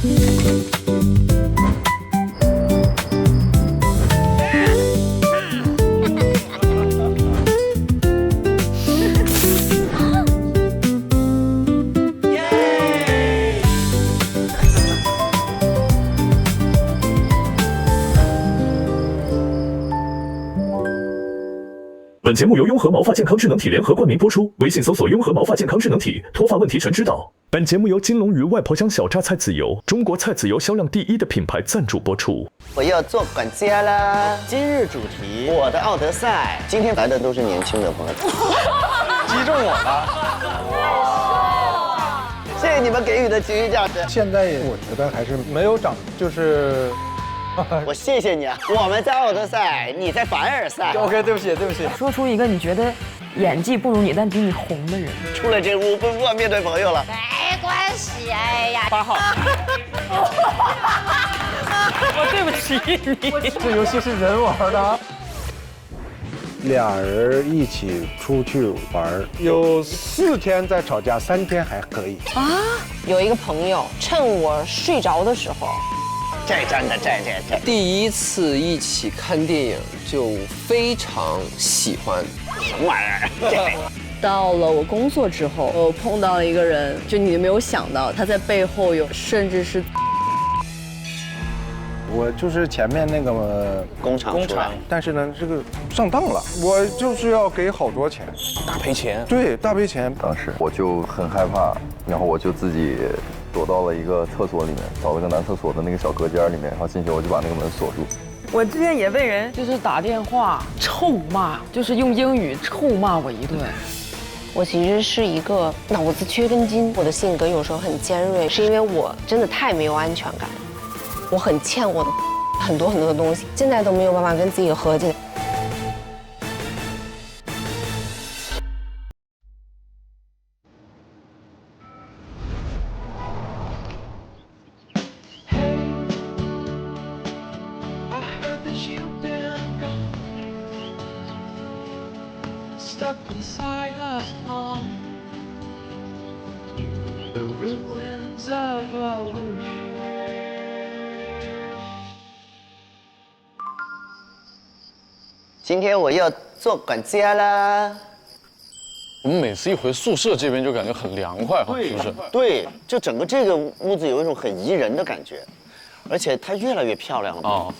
本节目由雍和毛发健康智能体联合冠名播出，微信搜索“雍和毛发健康智能体”，脱发问题全知道。本节目由金龙鱼外婆香小榨菜籽油，中国菜籽油销量第1的品牌赞助播出。我要做管家啦！今日主题，我的奥德赛。今天来的都是年轻的朋友，击中我了。谢谢你们给予的情绪价值。现在我觉得还是没有长，就是。我谢谢你啊！我们在奥德赛，你在凡尔赛。OK， 对不起，对不起。说出一个你觉得演技不如你但比你红的人。出了这屋，不面对朋友了。没关系，哎呀8号。我对不起你。这游戏是人玩的。俩人一起出去玩，有4天在吵架，3天还可以。有一个朋友趁我睡着的时候，这真的这。第一次一起看电影就非常喜欢。什么玩意儿？到了我工作之后，我碰到了一个人，就你没有想到他在背后有，甚至是。我就是前面那个工厂，但是呢，这个上当了，我就是要给好多钱，大赔钱。对，大赔钱。当时我就很害怕，然后我就自己躲到了一个厕所里面，找了个男厕所的那个小隔间里面，然后进去我就把那个门锁住。我之前也被人就是打电话臭骂，就是用英语臭骂我一顿。我其实是一个脑子缺根筋，我的性格有时候很尖锐，是因为我真的太没有安全感，我很欠我的很多的东西，现在都没有办法跟自己和解。今天我要做管家啦。我们每次一回宿舍这边就感觉很凉快哈，是不是？对，就整个这个屋子有一种很宜人的感觉，而且它越来越漂亮了。哦，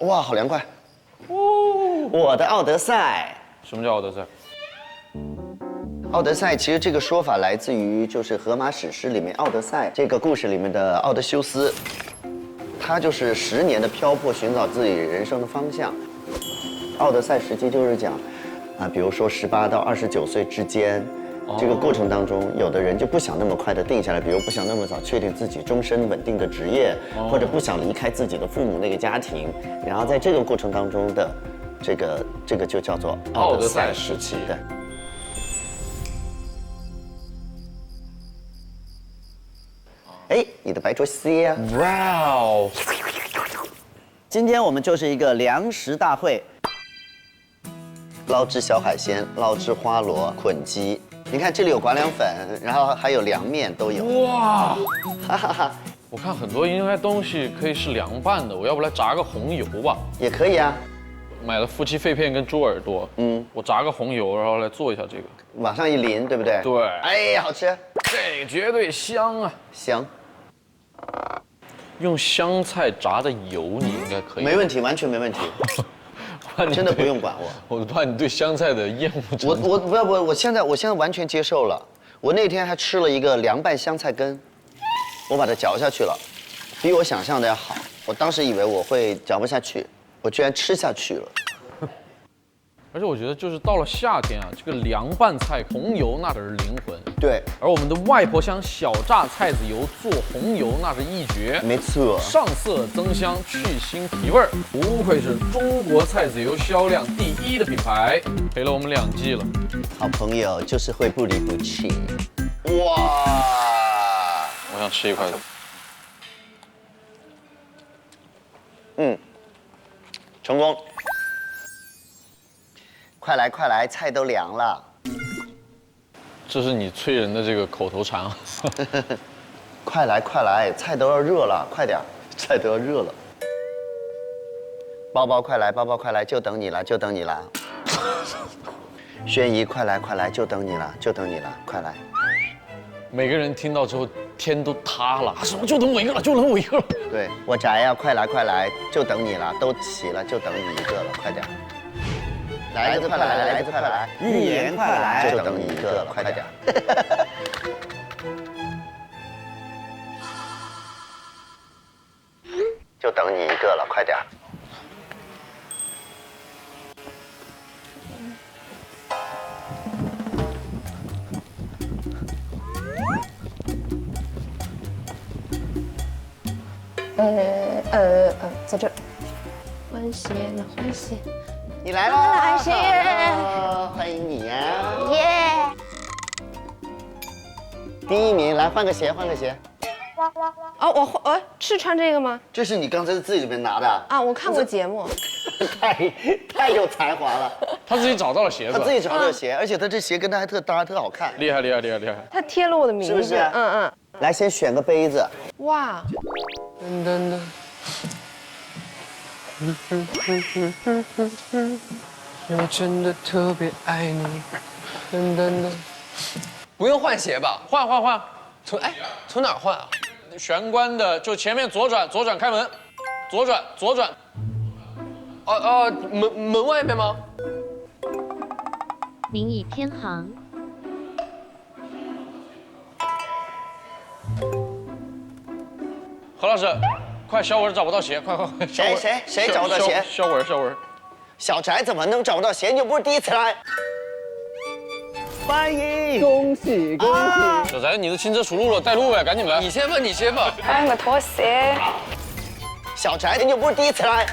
哇，好凉快！我的奥德赛。什么叫奥德赛？奥德赛其实这个说法来自于就是荷马史诗里面奥德赛这个故事里面的奥德修斯，他就是10年的漂泊，寻找自己人生的方向。奥德赛时期就是讲，比如说18到29岁之间，这个过程当中，有的人就不想那么快的定下来，比如不想那么早确定自己终身稳定的职业，或者不想离开自己的父母那个家庭，然后在这个过程当中的这个就叫做奥德赛时期。对。哎，你的白灼蟹呀！哇哦！今天我们就是一个粮食大会。捞汁小海鲜、捞汁花螺、捆鸡，你看这里有寡粮粉，然后还有凉面都有。哇！哈哈哈！我看很多应该东西可以是凉拌的，我要不来炸个红油吧？也可以啊。买了夫妻肺片跟猪耳朵，我炸个红油，然后来做一下这个，往上一淋，对不对？对。哎呀，好吃！这个绝对香啊！香。用香菜炸的油，你应该可以。没问题，完全没问题。真的不用管我。我怕你对香菜的厌恶程度。我现在完全接受了。我那天还吃了一个凉拌香菜根，我把它嚼下去了，比我想象的要好。我当时以为我会嚼不下去，我居然吃下去了。而且我觉得就是到了夏天啊，这个凉拌菜红油那才是灵魂。对，而我们的外婆香小榨菜籽油做红油那是一绝。没错，上色增香，去腥提味儿，不愧是中国菜籽油销量第1的品牌，陪了我们2季了。好朋友就是会不离不弃。哇！我想吃一块的。成功。快来快来，菜都凉了。这是你催人的这个口头禅啊。快来快来，菜都要热了，快点，菜都要热了。包包快来，包包快来，就等你了，就等你了。轩怡快来快来，就等你了，就等你了，快来。每个人听到之后天都塌了，什么就等我一个了，就等我一个了。对我宅呀，快来快来，就等你了，都齐了，就等你一个了，快点。来子快来，来子快来，预言快来，就等你一个了，快点。就等你一个了，快点。在这儿。欢喜呢，欢喜。你来了，来谁？欢迎你呀！耶！第一名，来换个鞋，换个鞋。哦，我是穿这个吗？这是你刚才自己里面拿的啊，我看过节目。太有才华了，他自己找到了鞋子，他自己找到了鞋，而且他这鞋跟他还特搭，特好看。厉害厉害厉害厉害！他贴了我的名字，是不是？嗯。来，先选个杯子。哇！噔噔噔。我真的特别爱你。噔噔噔。不用换鞋吧？换。从哪儿换啊？玄关的就前面左转开门，左转。门外面吗？您已偏航。何老师，快，小文找不到鞋，快！谁找不到鞋？小文。小翟怎么能找不到鞋？你又不是第一次来。欢迎，恭喜！小翟，你的轻车熟路了，带路呗，赶紧来。你先吧。换个拖鞋。小翟，你又不是第一次来。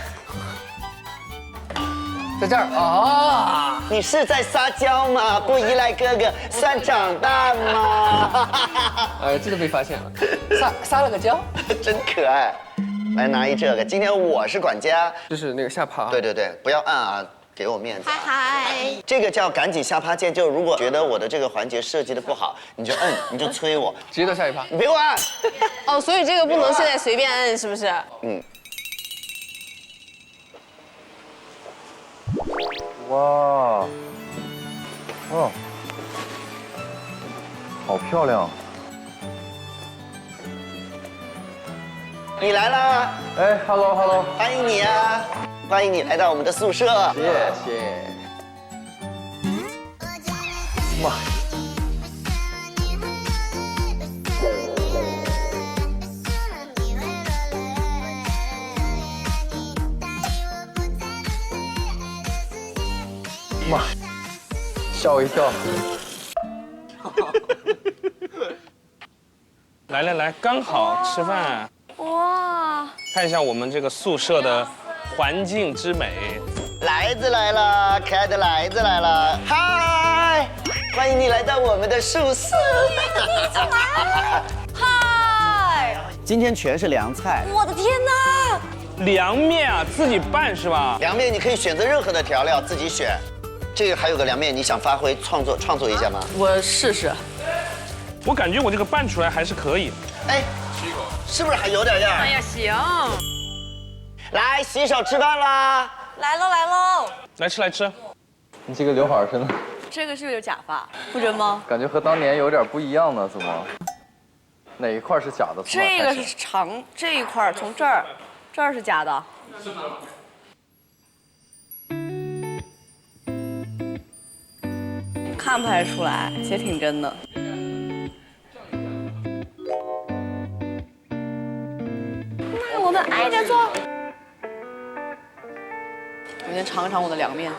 在这儿啊！你是在撒娇吗？不依赖哥哥算长大吗？哎，这就被发现了，撒了个娇，真可爱。来拿一这个，今天我是管家，就是那个下趴。对，不要按啊，给我面子。嗨。这个叫赶紧下趴键，就如果觉得我的这个环节设计的不好，你就摁，你就催我，直接到下一趴。你别给我按。哦，所以这个不能现在随便摁，是不是？嗯。哇，好漂亮！你来啦！哎 ，hello， 欢迎你啊！欢迎你来到我们的宿舍。谢谢。哇！哇！吓我一跳。来，刚好吃饭。哇！看一下我们这个宿舍的环境之美。来子来了，可爱的来子来了，嗨！欢迎你来到我们的宿舍。嗨！今天全是凉菜。我的天哪！凉面啊，自己拌是吧？凉面你可以选择任何的调料自己选。这个还有个凉面，你想发挥创作一下吗？我试试。我感觉我这个拌出来还是可以。哎，是不是还有点样？哎呀，行。来洗手吃饭啦！来喽！来吃。你这个刘海真的，这个是不是有假发？不真吗？感觉和当年有点不一样呢，怎么？哪一块是假的？这个是长这一块，从这儿是假的。看不太出来，其实挺真的。那我们挨着坐。我先尝一尝我的凉面。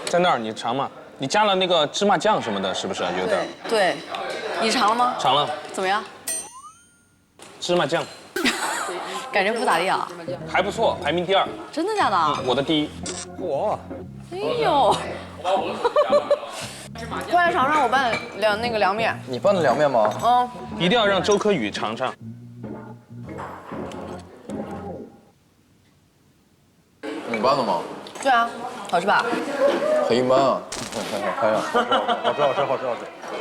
在那儿，你尝嘛。你加了那个芝麻酱什么的，是不是有点？对，你尝了吗？尝了。怎么样？芝麻酱。感觉不咋地啊。还不错，排名第2。真的假的？我的第1。嚯！哎呦！快来尝尝我拌那个凉面。你拌的凉面吗？嗯。一定要让周柯宇尝尝。你拌的吗？对啊，好吃吧？很一般啊。看一下，好吃。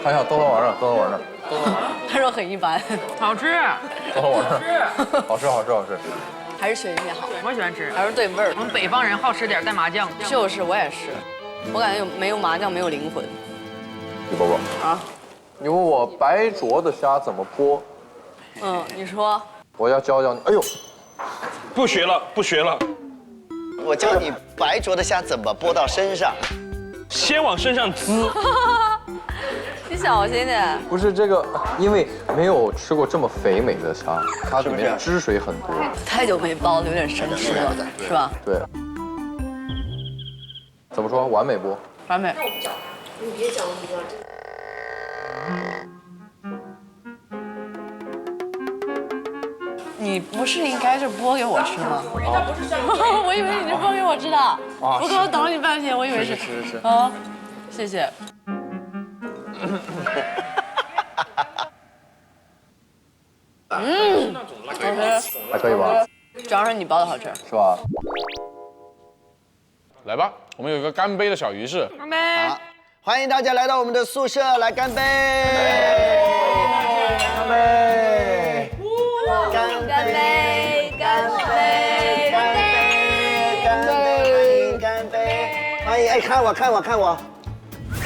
看一下，多好玩啊！羊肉很一般，好吃，好吃。还是雪云面好。我喜欢吃，还是对味儿。我们北方人好吃点带麻酱。就是我也是，我感觉没有麻酱没有灵魂。李伯伯啊，你问我白灼的虾怎么剥？你说。我要教你。哎呦，不学了。我教你白灼的虾怎么剥到身上。先往身上滋。你小心点。不是这个，因为没有吃过这么肥美的虾，它里面汁水很多。太久没包了，有点生吃了，是吧？对。怎么说？完美不？完美。你别讲了，你不是应该是剥给我吃吗？我以为你是剥给我吃的。我刚刚等了你半天，我以为是。是。啊，谢谢。好吃，还可以吧？主要是你包的好吃，是吧？来吧，我们有一个干杯的小仪式。干杯！好，欢迎大家来到我们的宿舍来干杯！干杯！干杯！干杯！干杯！干杯！干杯！欢迎！哎，看我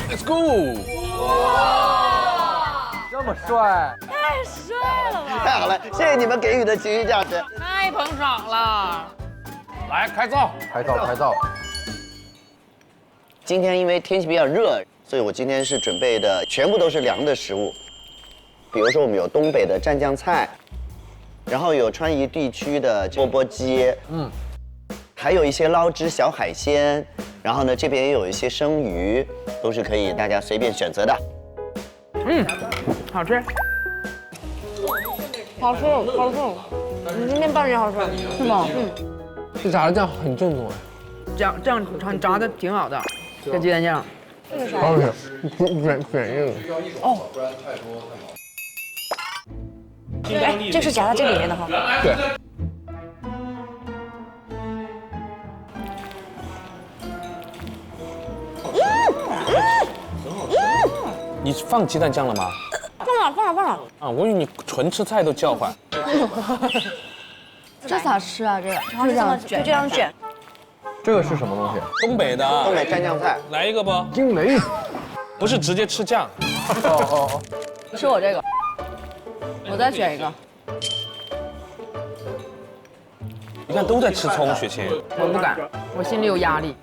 Let's go！ 这么帅，太帅了吧！太好了，谢谢你们给予的情绪价值。太捧场了！来开灶。拍照。今天因为天气比较热，所以我今天是准备的全部都是凉的食物。比如说我们有东北的蘸酱菜，然后有川渝地区的钵钵鸡，还有一些捞汁小海鲜，然后呢这边也有一些生鱼，都是可以大家随便选择的。好吃。好吃。你今天拌的也好吃，是吗？这炸的酱很正宗哎。这样炸的挺好的，这鸡蛋酱。好吃，卷硬。哦。哎，这是夹在这里面的哈。对。你放鸡蛋酱了吗？放了。啊，我以为你纯吃菜都叫唤。这咋吃啊？这个就这样卷。这个是什么东西？东北的。东北蘸酱菜。来一个不？惊雷。不是直接吃酱。哦。吃我这个，我再选一个。你看都在吃葱，雪琴。我不敢，我心里有压力。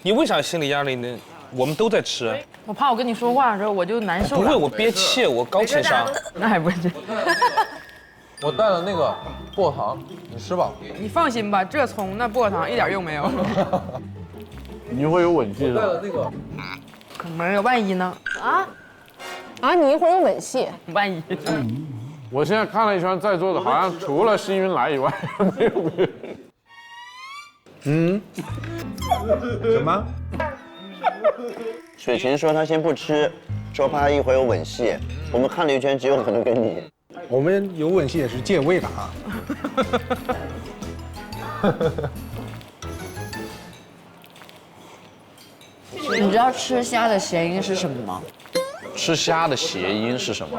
你为啥心理压力呢？我们都在吃。我怕我跟你说话的时候我就难受了。不会，我憋气，我高情商。那还不是？我带了那个薄荷糖，你吃吧。你放心吧，这葱那薄荷糖一点用没有。你会有吻戏带了的。那个。可没有，万一呢？你一会儿有吻戏？万一。我现在看了一圈在座的，好像除了辛云来以外，没有别人。什么？雪琴说她先不吃，说怕一会儿有吻戏。我们看了一圈，只有可能跟你。我们有吻戏也是借位的啊。你知道吃虾的谐音是什么吗？吃虾的谐音是什么？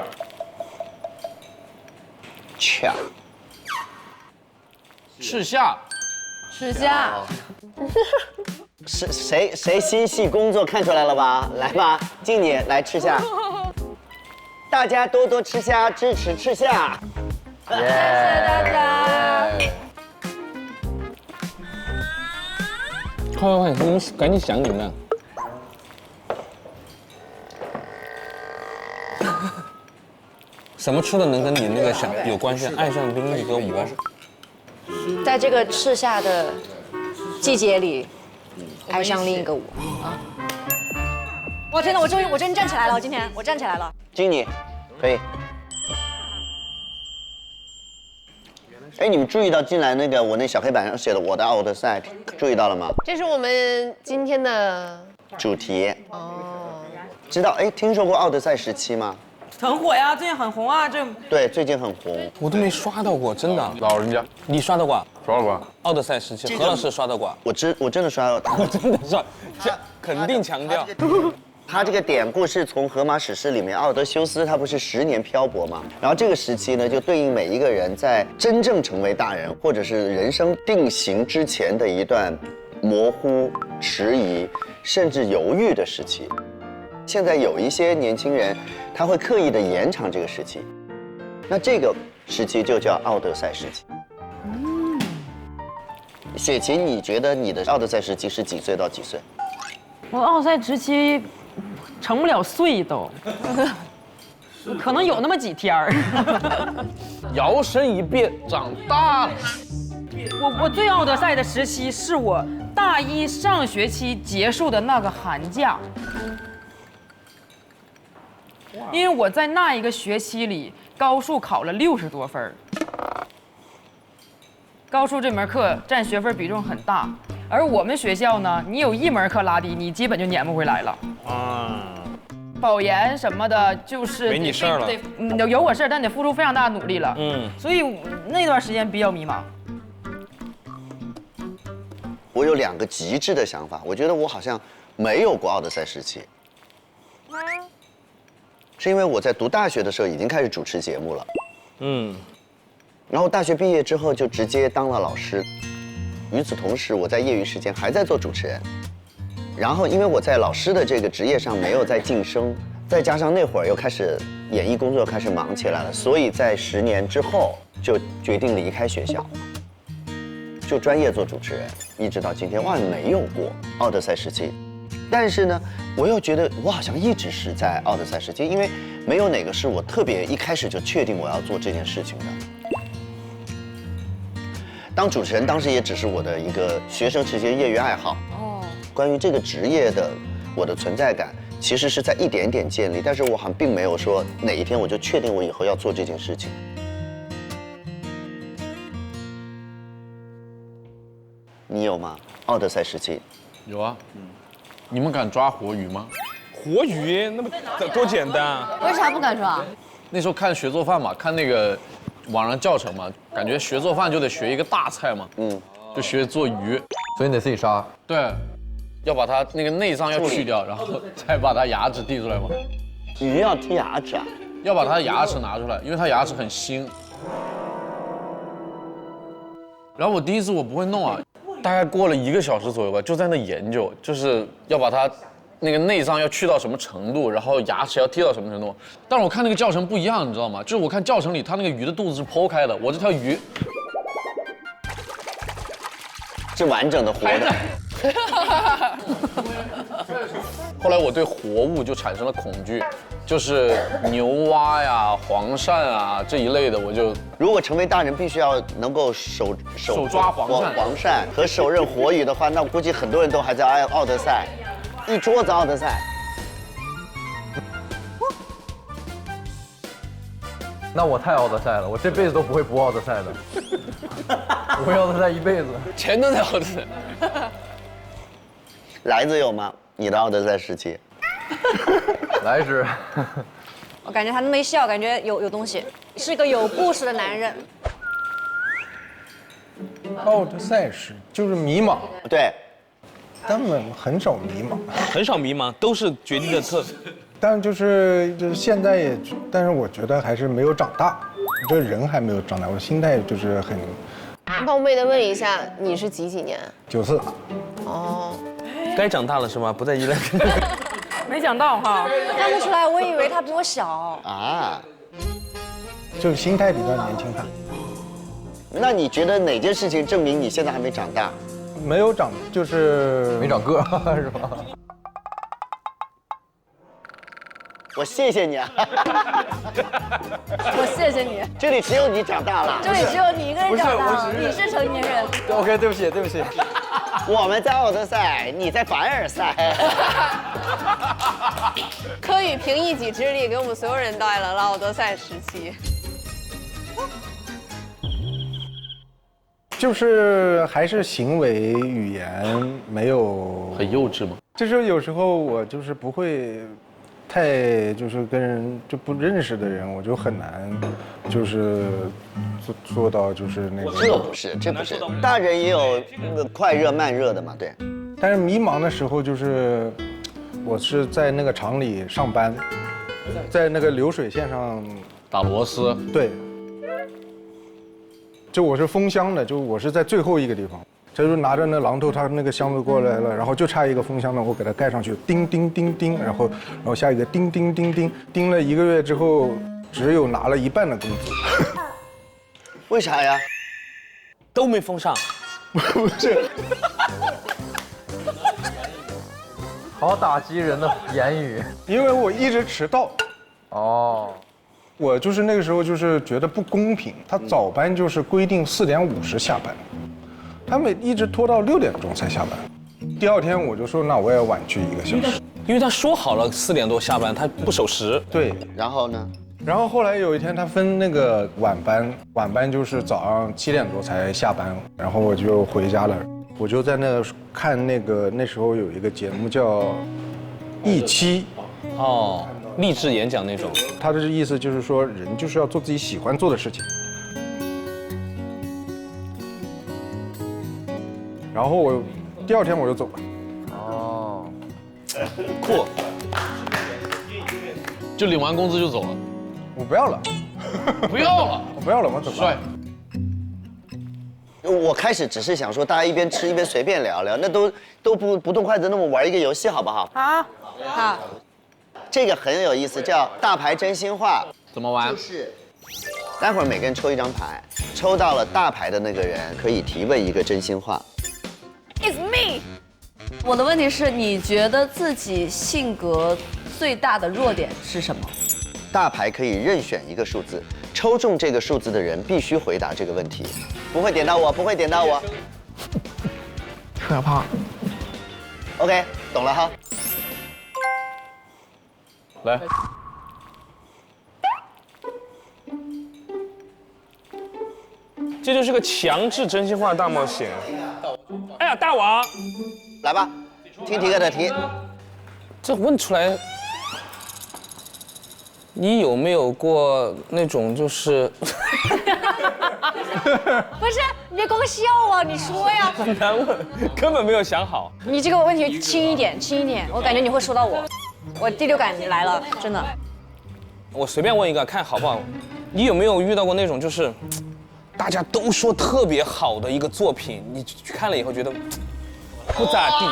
恰。吃虾。吃虾。谁心系工作看出来了吧？来吧，静姐来吃虾。大家多多吃虾，支持吃虾。谢谢大家。快，你们赶紧想你们。什么吃的能跟你那个想有关系？爱上另一个我。在这个赤夏的季节里，爱上另一个我啊！我天哪，我终于站起来了！今天我站起来了。经理，可以。哎，你们注意到进来那个我那小黑板上写的我的 outside， 注意到了吗？这是我们今天的主题。哦。知道哎，听说过奥德赛17吗？很火呀，最近很红啊，这。对，最近很红。我都没刷到过，真的。老人家，你刷到过？刷了吧？奥德赛17，何老师刷到过？我真的刷到。我真的刷，这肯定强调。他这个典故是从荷马史诗里面，奥德修斯他不是10年漂泊嘛，然后这个时期呢，就对应每一个人在真正成为大人，或者是人生定型之前的一段模糊、迟疑，甚至犹豫的时期。现在有一些年轻人，他会刻意的延长这个时期，那这个时期就叫奥德赛时期。雪琴，你觉得你的奥德赛时期是几岁到几岁？我奥赛时期成不了岁都，可能有那么几天儿。摇身一变长大了。我最奥德赛的时期是我大一上学期结束的那个寒假，因为我在那一个学期里高数考了60多分。高数这门课占学分比重很大，而我们学校呢，你有一门课拉低，你基本就撵不回来了。保研什么的，就是没你事儿了。有我事儿，但得付出非常大的努力了。所以那段时间比较迷茫。我有2个极致的想法，我觉得我好像没有过奥德赛时期，是因为我在读大学的时候已经开始主持节目了。然后大学毕业之后就直接当了老师，与此同时我在业余时间还在做主持人，然后因为我在老师的这个职业上没有再晋升，再加上那会儿又开始演艺工作开始忙起来了，所以在10年之后就决定离开学校，就专业做主持人，一直到今天，哇，没有过奥德赛时期。但是呢，我又觉得我好像一直是在奥德赛时期，因为没有哪个是我特别一开始就确定我要做这件事情的。当主持人当时也只是我的一个学生时期的业余爱好。关于这个职业的我的存在感，其实是在一点点建立，但是我好像并没有说哪一天我就确定我以后要做这件事情。你有吗？奥德赛时期？有啊。你们敢抓活鱼吗？活鱼那么多简单啊！为啥不敢抓？那时候看学做饭嘛，看那个网上教程嘛，感觉学做饭就得学一个大菜嘛，就学做鱼，所以你得自己杀。对，要把它那个内脏要去掉，然后再把它牙齿剔出来嘛。鱼要剔牙齿啊？要把它牙齿拿出来，因为它牙齿很腥。然后我第一次我不会弄啊，大概过了1个小时左右吧，就在那研究，就是要把它那个内脏要去到什么程度，然后牙齿要剔到什么程度。但是我看那个教程不一样，你知道吗？就是我看教程里，它那个鱼的肚子是剖开的，我这条鱼是完整的活的。后来我对活物就产生了恐惧，就是牛蛙呀、黄鳝啊这一类的，我就如果成为大人必须要能够手抓黄鳝和手刃活鱼的话，那我估计很多人都还在奥德赛，一桌子奥德赛。那我太奥德赛了，我这辈子都不会不奥德赛的，我会奥德赛一辈子，钱都在奥德赛。来自有吗？你的奥德赛时期？来之。我感觉他那么一笑，感觉有东西，是个有故事的男人。奥德赛时就是迷茫，对，根本很少迷茫，很少迷茫，都是决定的但就是现在也，但是我觉得还是没有长大，这个人还没有长大，我心态就是很。冒昧的问一下，你是几年？94。哦，该长大了是吗？不再依赖。没想到哈，看不出来，我以为他比我小啊。就是心态比较年轻化。那你觉得哪件事情证明你现在还没长大？没有长，就是没长个是吧？我谢谢你啊！我谢谢你。这里只有你长大了。这里只有你一个人长大了，你是成年人。OK， 对不起，对不起。我们在奥德赛，你在凡尔赛。柯宇凭一己之力给我们所有人带来了奥德赛时期。就是还是行为语言没有很幼稚吗？就是有时候我就是不会太就是跟人就不认识的人，我就很难就是做到就是那个。这不是，大人也有快热慢热的嘛，对。但是迷茫的时候就是，我是在那个厂里上班，在那个流水线上打螺丝。对，就我是封箱的，就我是在最后一个地方。他就拿着那榔头，他那个箱子过来了，然后就差一个封箱的，我给他盖上去，叮叮叮叮，然后下一个叮叮叮叮，叮了1个月之后，只有拿了1半的工资。为啥呀？都没封上。不是。好打击人的言语。因为我一直迟到。哦。我就是那个时候就是觉得不公平，他早班就是规定4点50下班。他们一直拖到6点钟才下班，第2天我就说那我也晚去1个小时，因为他说好了4点多下班，他不守时。对，然后呢？然后后来有一天他分那个晚班就是早上7点多才下班，然后我就回家了，我就在那看那时候有一个节目叫《一期》，哦，励志演讲那种。他的意思就是说人就是要做自己喜欢做的事情。然后我第2天我就走了。哦，酷。就领完工资就走了。我不要了。不要了。我不要了，我走了。帅。我开始只是想说，大家一边吃一边随便聊聊，那都不动筷子，那么玩一个游戏好不好？好。这个很有意思，叫大牌真心话。怎么玩？就是待会儿每个人抽一张牌，抽到了大牌的那个人可以提问一个真心话。It's me。我的问题是，你觉得自己性格最大的弱点是什么？大牌可以任选一个数字，抽中这个数字的人必须回答这个问题。不会点到我，不会点到我。可怕。OK， 懂了哈。来。这就是个强制真心话大冒险。哎呀，大王，来吧，听提哥的题。这问出来，你有没有过那种就是？不是，你别光笑啊，你说呀。很难问，根本没有想好。你这个问题轻一点，轻一点，我感觉你会说到我。我第6感来了，真的。我随便问一个，看好不好？你有没有遇到过那种就是？大家都说特别好的一个作品，你去看了以后觉得不咋地，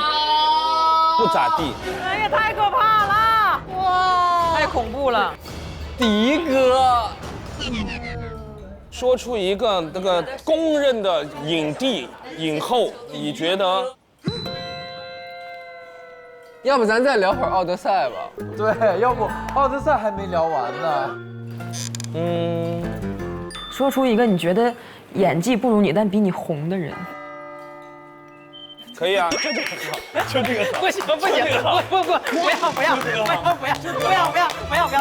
不咋地。哎呀，太可怕了！哇，太恐怖了。迪哥说出一个那个公认的影帝、影后，你觉得？要不咱再聊会儿《奥德赛》吧？对，要不《奥德赛》还没聊完呢。说出一个你觉得演技不如你但比你红的人。可以啊，就这个好，就这个好。不行不行，不要，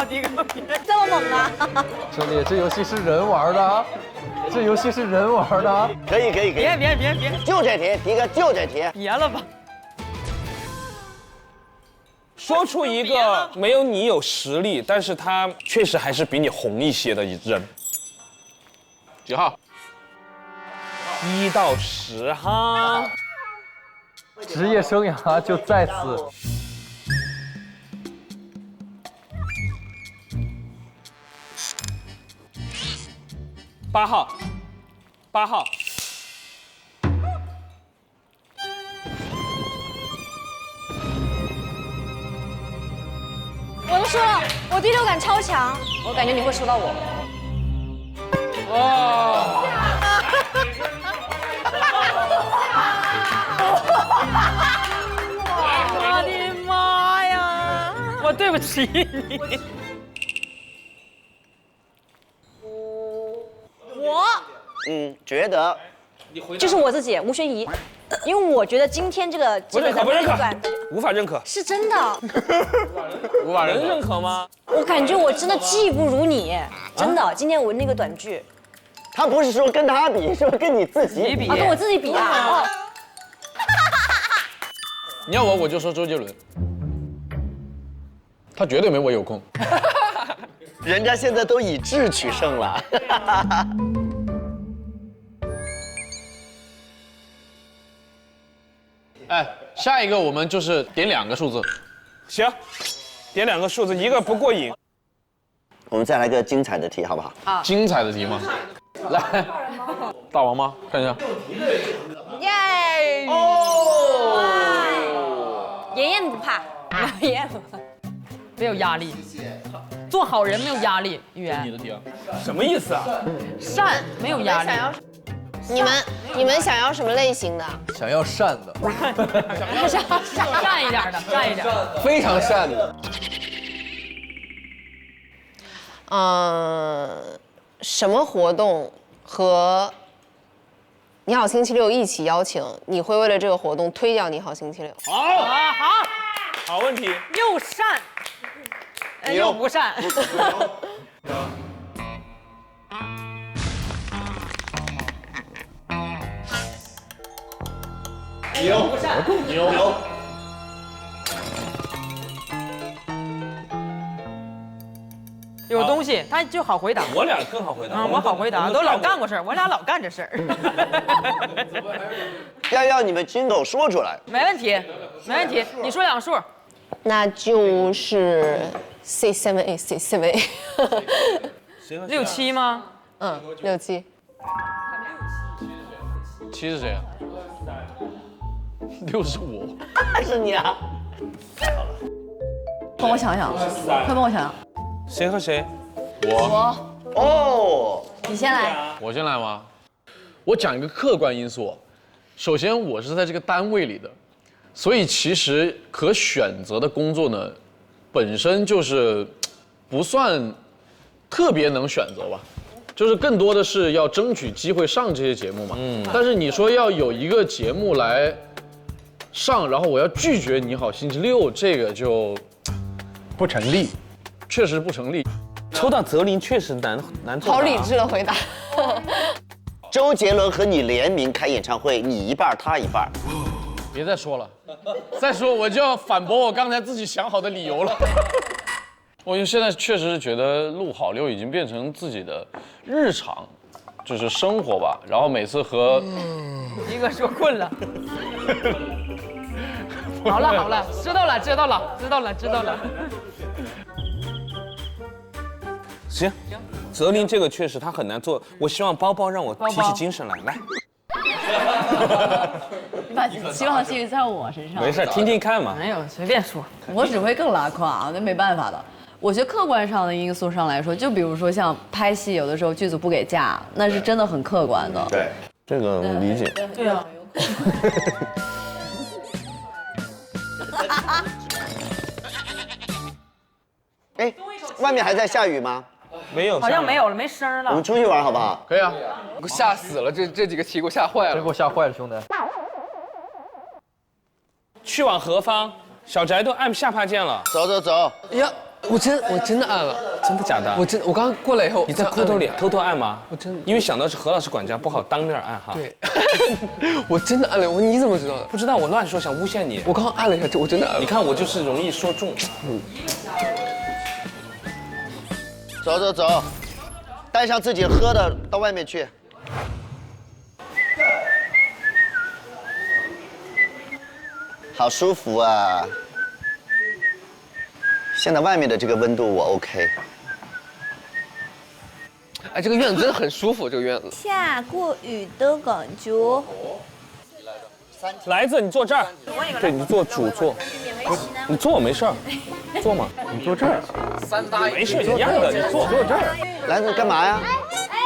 迪哥，这么猛啊！兄弟，这游戏是人玩的，这游戏是人玩的。可以。别，就这题，迪哥就这题。别了吧。说出一个没有你有实力，但是他确实还是比你红一些的人。几号？1到10哈。职业生涯就在此。8号。8号。我都说了，我第6感超强，我感觉你会说到我。哦。我的妈呀！我对不起你。我觉得就是我自己吴宣仪，因为我觉得今天这个不认可，无法认可，是真的。无法认可吗？我感觉我真的技不如你，真的。今天我那个短剧。他不是说跟他比，是跟你自己比。跟我自己比啊！哦。你要我就说周杰伦，他绝对没我有空。人家现在都以智取胜了。哎，下一个我们就是点2个数字。行，点2个数字，一个不过瘾。我们再来个精彩的题，好不好？啊，精彩的题吗？来，大王吗？看一下。耶！哦，妍妍不怕，妍妍不怕，没有压力。做好人没有压力，语言。你的题啊？什么意思啊？善没有压力。你们想要什么类型的？想要善的，善一点的，善一点，非常善的。什么活动和你好星期六一起邀请，你会为了这个活动推掉你好星期六？好问题。又善，又不善。有。有东西，他就好回答。我俩更好回答。我好回答，都老干过事儿，我俩老干这事儿。要你们亲口说出来。没问题，没问题。你说2数。那就是C7A。6、7吗？6、7。7是谁啊？6是我。是你啊？帮我想想，快帮我想想。谁和谁？我。哦，你先来。我先来吗？我讲一个客观因素。首先，我是在这个单位里的，所以其实可选择的工作呢，本身就是不算特别能选择吧，就是更多的是要争取机会上这些节目嘛。但是你说要有一个节目来上，然后我要拒绝你好星期六，这个就不成立。确实不成立。抽到泽林确实难做。好理智的回答。周杰伦和你联名开演唱会，你一半他一半。别再说了，再说我就要反驳我刚才自己想好的理由了。我现在确实是觉得录好六已经变成自己的日常，就是生活吧。然后每次和一个说困了。好了，知道了。行，泽林这个确实他很难做，我希望包包让我提起精神来。你把希望寄予在我身上。没事，听听看嘛。没有，随便说。我只会更拉胯，那没办法的。我觉得客观上的因素上来说，就比如说像拍戏，有的时候剧组不给假，那是真的很客观的。对，这个我理解。对啊。哎，外面还在下雨吗？没有，好像没有了，没声了。我们出去玩好不好？可以啊。给我吓死了，这几个题给我吓坏了，真给我吓坏了，兄弟。去往何方？小翟都按下帕键了。走。哎呀，我真的按了，真的假的？我刚刚过来以后，你在裤兜里偷偷按吗？我真的，因为想到是何老师管家，不好当面按哈。对，我真的按了。你怎么知道的？不知道，我乱说，想诬陷你。我刚刚按了一下，我真的按了。你看我就是容易说中。走，带上自己喝的到外面去。好舒服啊！现在外面的这个温度我 OK。哎，这个院子真的很舒服，这个院子。下过雨的感觉。来子，你坐这儿。对，你坐主座。你坐没事儿，坐嘛。你坐这儿。没事一样的，你坐这儿。来子干嘛呀？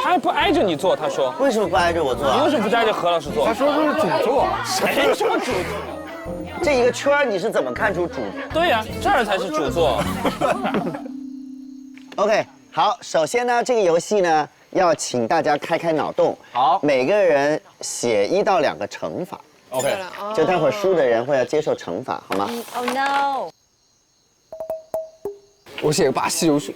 他还不挨着你坐，他说。为什么不挨着我坐？你为什么不挨着何老师坐？他说是主座。谁说主座？这一个圈你是怎么看出主？对呀，这儿才是主座。OK， 好，首先呢，这个游戏呢要请大家开脑洞。好，每个人写1到2个乘法。OK， 就待会儿输的人会要接受惩罚，好吗 ？Oh no！ 我写个巴西柔术。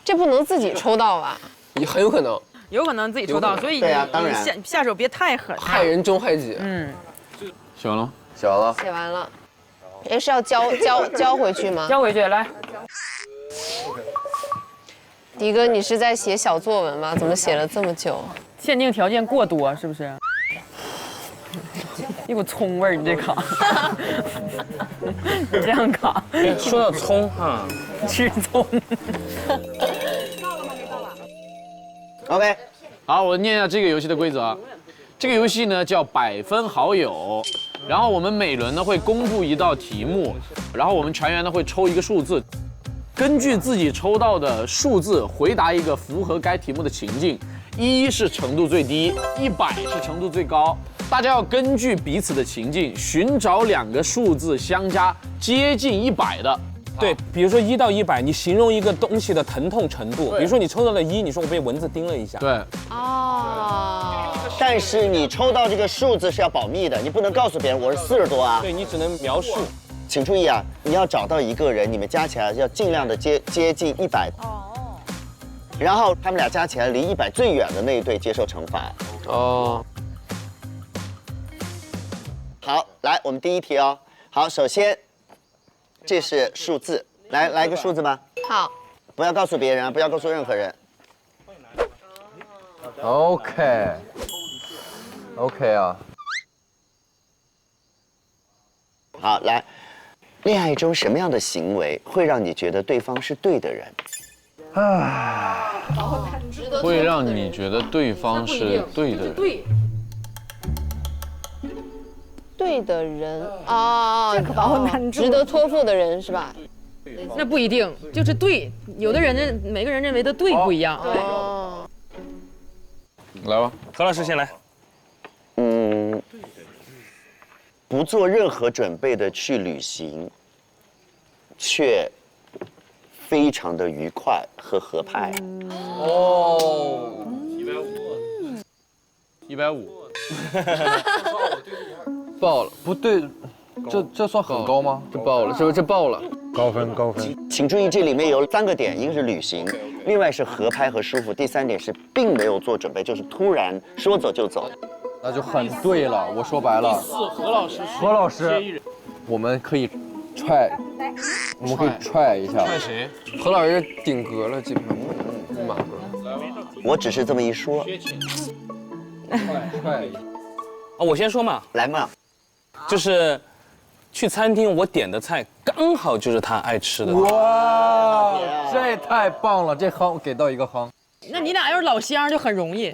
这不能自己抽到吧？也很有可能。有可能自己抽到，所以对啊，当然下手别太狠，害人终害己。写完了。写完了。写完了。哎，是要交回去吗？交回去，来。迪哥，你是在写小作文吗？怎么写了这么久？限定条件过多，是不是？一股葱味儿，你这卡，你这样卡。说到葱哈，吃葱。OK， 好，我念一下这个游戏的规则啊。这个游戏呢叫百分好友，然后我们每轮呢会公布一道题目，然后我们全员呢会抽一个数字，根据自己抽到的数字回答一个符合该题目的情境，1是程度最低，100是程度最高。大家要根据彼此的情境寻找2个数字相加接近100的。对，比如说1到100，你形容一个东西的疼痛程度。比如说你抽到了1，你说我被蚊子叮了一下。对。哦。但是你抽到这个数字是要保密的，你不能告诉别人我是40多啊。对，你只能描述。请注意啊，你要找到一个人，你们加起来要尽量的接近100。哦。然后他们俩加起来离100最远的那一对接受惩罚。哦。好，来，我们第一题哦。好，首先。这是数字，来一个数字吧。好，不要告诉别人，不要告诉任何人。OK 啊。好，来，恋爱中什么样的行为会让你觉得对方是对的人？会让你觉得对方是对的人。对的人啊，这可把我难住。值得托付的人是吧？那不一定，就是对，有的人每个人认为的对不一样。哦。来吧，何老师先来。不做任何准备的去旅行，却非常的愉快和合拍。哦，150。爆了，不对，这算很高吗？这爆了，是不是这爆了？高分。请注意，这里面有3个点，一个是旅行，另外是合拍和舒服，第3点是并没有做准备，就是突然说走就走。那就很对了。我说白了，何老师，我们可以踹一下。踹谁？何老师顶格了，基本上满格。我只是这么一说。踹一下。我先说嘛，来嘛。就是去餐厅，我点的菜刚好就是他爱吃的。哇，这太棒了，这夯给到一个夯。那你俩要是老乡就很容易。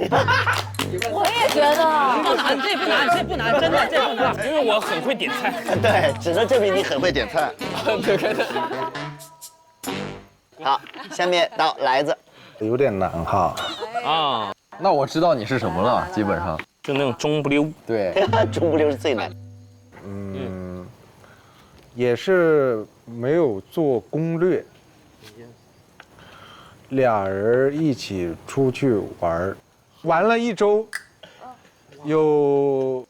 我也觉得不难，这不难，真的这不难。因为我很会点菜。对，只能证明你很会点菜。对。好，下面到来子。有点难哈。啊，那我知道你是什么了，基本上就那种中不溜。对，中不溜是最难。也是没有做攻略，俩人一起出去玩了1周，有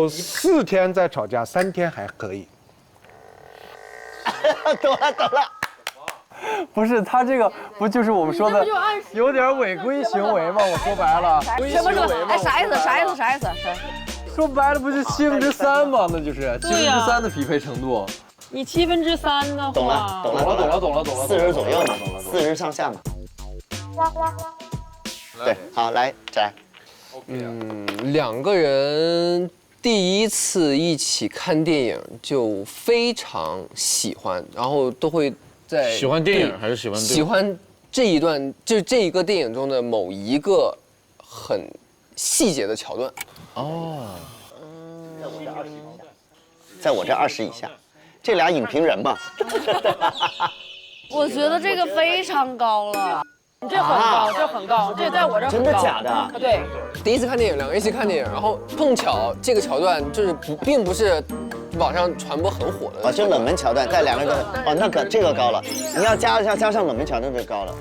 4天在吵架，3天还可以。懂了。不是他这个不就是我们说的有点违规行为吗？我说白了，什么？哎，啥意思？说白了不是3/7吗？那就是3/7的匹配程度。你3/7的话，懂了。40左右嘛，40上下嘛。对，好，来，再来。两个人第一次一起看电影就非常喜欢，然后都会在喜欢电影还是喜欢对喜欢这一段，就这一个电影中的某一个很细节的桥段。哦，在我这20以下，这俩影评人嘛。我觉得这个非常高了。这很高，这很高，这在我这很高。真的假的？对。第一次看电影，两个人一起看电影，然后碰巧这个桥段就是并不是网上传播很火的。就冷门桥段，在两个人那这个高了。你要加上冷门桥段就高了。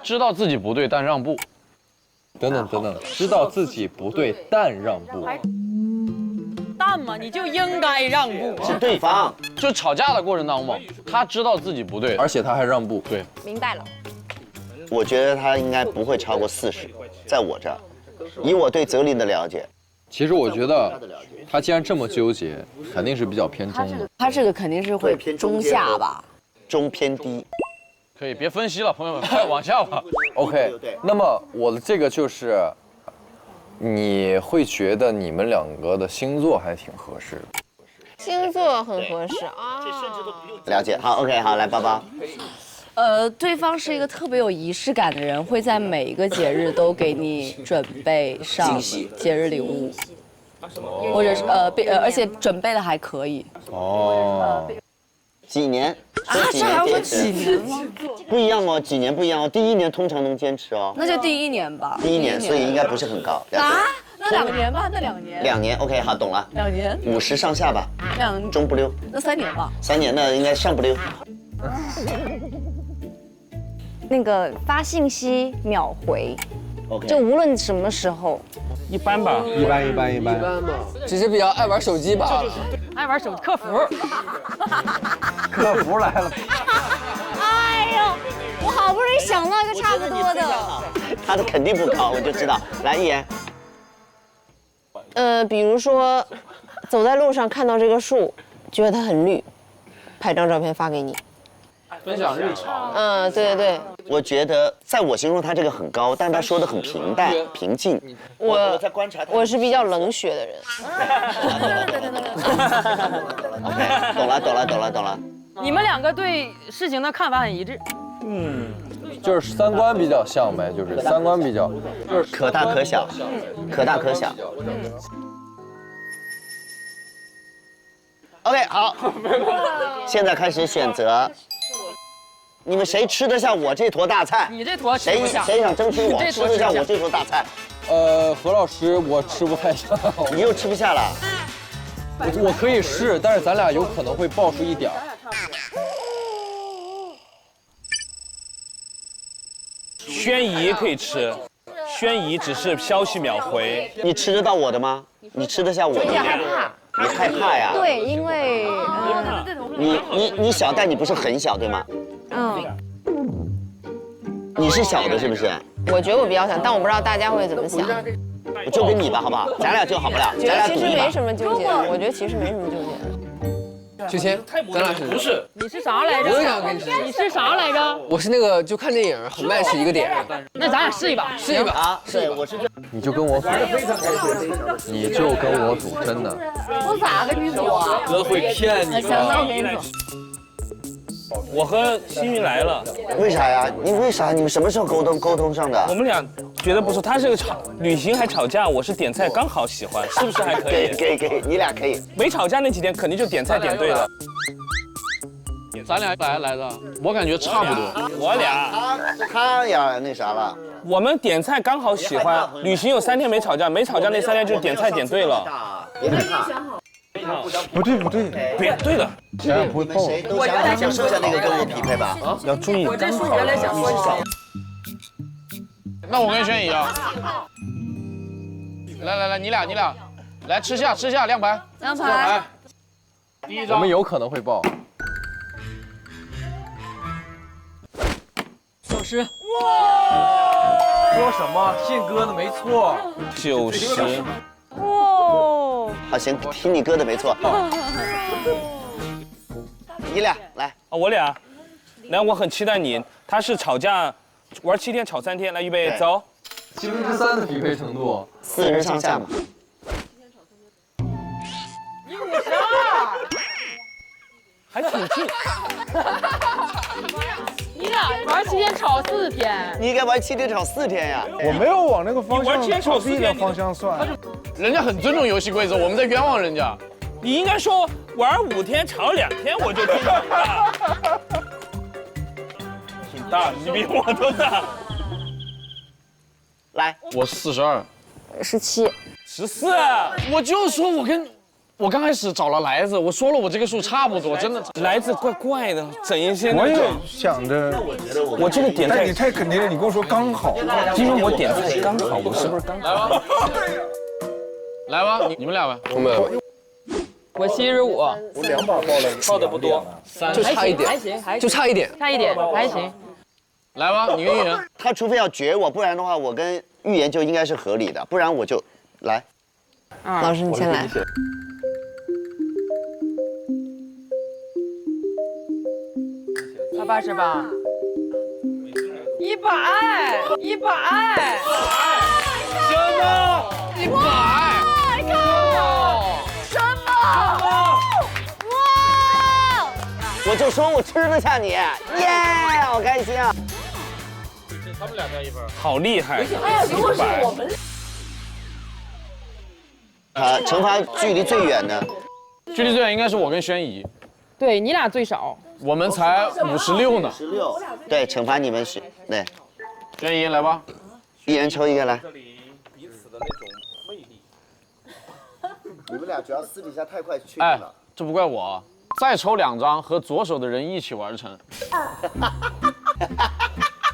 知道自己不对但让步。等等，知道自己不对但让步。但嘛，你就应该让步。是对方，就吵架的过程当中嘛，他知道自己不对，而且他还让步。对，明白了。我觉得他应该不会超过40，在我这儿，以我对泽林的了解。其实我觉得，他既然这么纠结，肯定是比较偏中的。他这个肯定是会中下吧，中偏低。可以别分析了，朋友们，快往下吧。OK， 那么我的这个就是，你会觉得你们两个的星座还挺合适的。星座很合适啊，了解。好 ，OK， 好，来包包。对方是一个特别有仪式感的人，会在每一个节日都给你准备上节日礼物，或者是而且准备的还可以。哦。几年？这还要说几年吗？不一样哦，几年不一样哦。第一年通常能坚持哦。那就第1年吧。第1年，所以应该不是很高。啊？那2年吧，那2年。2年 ，OK， 好，懂了。2年。50上下吧。中不溜。那3年吧。3年呢，应该上不溜。那个发信息秒回， OK， 就无论什么时候。一般吧，一般嘛，只是比较爱玩手机吧。爱玩手机客服。客服来了。哎呦，我好不容易想到一个差不多的。他的肯定不高，我就知道。来，一言。比如说，走在路上看到这个树，觉得它很绿，拍张照片发给你。分享日常。对对对。我觉得在我心中他这个很高，但他说的很平淡、平静。我在观察他。我是比较冷血的人。OK， 懂了。你们2个对事情的看法很一致。就是三观比较像呗，就是三观比较，就是可大可小，可大可小。OK， 好，现在开始选择。你们谁吃得下我这坨大菜？你这坨谁想争取我吃得下我这坨大菜？何老师，我吃不太下。你又吃不下了？我可以试，但是咱俩有可能会爆出一点儿。轩怡可以吃，轩怡只是消息秒回。你吃得到我的吗？你吃得下我的吗？害怕。你害怕呀？对，因为你小，但你不是很小，对吗？你是小的，是不是？我觉得我比较小，但我不知道大家会怎么想。我就给你吧，好不好？咱俩就好不了，咱俩其实没什么纠结，我觉得其实没什么纠结。秋千，咱俩不是？你是啥来着？我也想跟你试。你是啥来着？我是那个就看电影很match一个点。那咱俩试一把，试一把啊！对，我是这。你就跟我组，你就跟我组，真的。我咋跟你组啊？哥会骗你行，那我跟你组。我和新云来了。为啥呀？你为啥？你们什么时候沟通上的？我们俩觉得不错，他是个旅行还吵架，我是点菜刚好喜欢，是不是还可以？可以，你俩可以。没吵架那几天肯定就点菜点对了。咱俩来的，我感觉差不多。我俩，他呀那啥了。我们点菜刚好喜欢，旅行有3天没吵架，没吵架那3天就点菜点对了。别害怕。不对，别对了，这样不会爆。我原来想剩下那个跟我匹配吧。要注意。我这数原来想说一下。那我跟轩怡啊，来，你俩，来吃下亮牌。亮牌。第一张。我们有可能会爆。90。说什么？信哥的没错。90。哇。好，行，听你哥的没错。你俩来。啊，我俩，来，我很期待你。他是吵架，玩7天吵3天，来预备走。3%的匹配程度，40上下嘛。你52，还挺近。你俩玩7天吵4天，你应该玩7天吵4天呀。我没有往那个方向，玩7天吵4天的方向算。人家很尊重游戏规则，我们在冤枉人家。你应该说玩5天吵2天，我就听懂了。挺大，你比我都大。来，我42。17。14。我就说我刚开始找了来子，我说了我这个数差不多，真的。来自怪怪的，整一些。我也想着，我这个点菜，但你太肯定了，你跟我说刚好，因为我点菜刚好，我是不是刚好？来吧，你们俩吧。我们。我75。我2把爆了，爆的不多，就差一点，就差一点，还行。来吧，你跟玉言。他除非要绝我，不然的话，我跟玉言就应该是合理的，不然我就来。老师，你先来。188。100。什么？ 100。哇，你看，什么？哇！我就说我吃得下你，耶，好开心啊！他们2加1分，好厉害！哎呀，如果是我们，惩罚距离最远的，距离最远应该是我跟轩怡，对你俩最少，我们才56呢。16，对，惩罚你们是，对，轩怡来吧，一人抽一个来。这里彼此的那种魅力。你们俩主要私底下太快确定哎了。，这不怪我啊，再抽2张和左手的人一起玩成。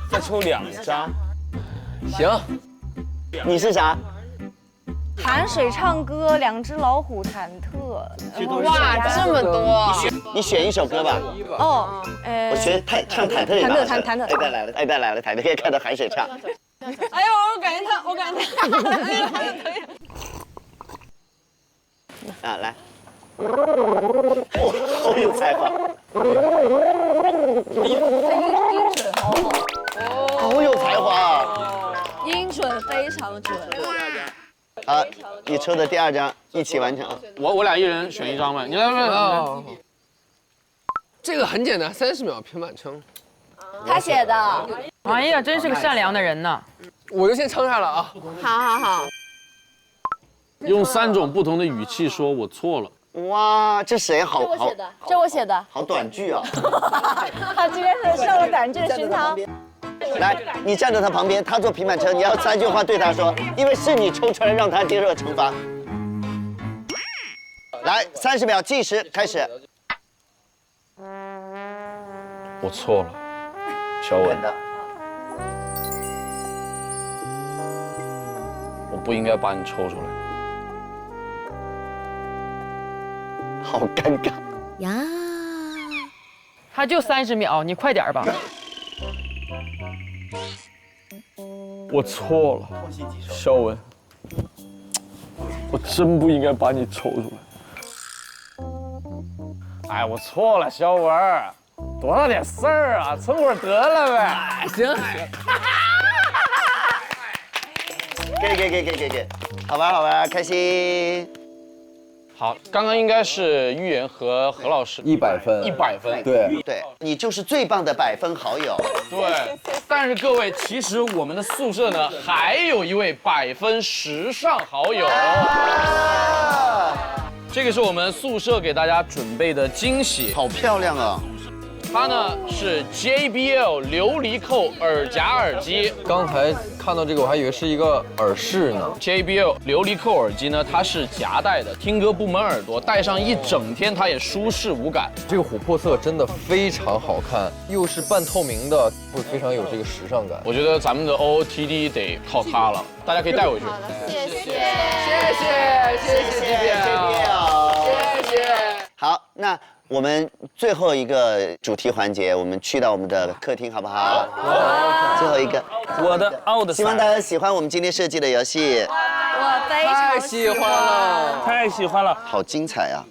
再抽2张，行。你是啥？含水唱歌，2只老虎忐忑。哇，这么多！你选一首歌吧。哦，我学唱忐忑也蛮好忐忑。爱带来了，爱带来了，忐忑可以看到海水唱。哎呦，我感觉他，啊，来。好有才华。音准好好，好有才华啊！音准非常准。好，你抽的第2张一起完成。我俩一人选1张呗，你来来。这个很简单，30秒平板撑。他写的。哎呀，真是个善良的人呐！我就先撑下了啊。好。用3种不同的语气说我错了。哇，这谁好？这我写的。好短句啊！他今天是受了短剧的熏陶。来，你站在他旁边，他做平板车，你要3句话对他说，因为是你抽出来，让他接受惩罚。来，30秒计时开始。我错了，小伟，我不应该把你抽出来。好尴尬呀！他就30秒，你快点吧。我错了，肖文，我真不应该把你抽出来。哎，我错了，肖文，多大点事儿啊，蹭会儿得了呗。行。给，好玩，开心。好，刚刚应该是预言和何老师100分，100分，对，你就是最棒的100分好友。对，但是各位，其实我们的宿舍呢，还有一位100分时尚好友。这个是我们宿舍给大家准备的惊喜，好漂亮啊！它呢是 JBL 琉璃扣耳夹耳机。刚才看到这个，我还以为是一个耳饰呢。JBL 琉璃扣耳机呢，它是夹带的，听歌不闷耳朵，戴上一整天它也舒适无感。这个琥珀色真的非常好看，又是半透明的，会非常有这个时尚感。我觉得咱们的 OOTD 得靠它了，大家可以带回去。谢谢 JBL，谢谢。好，那我们最后一个主题环节，我们去到我们的客厅，好不好？好。最后一个，我的奥德赛。希望大家喜欢我们今天设计的游戏。我非常喜欢了，太喜欢了，好精彩啊！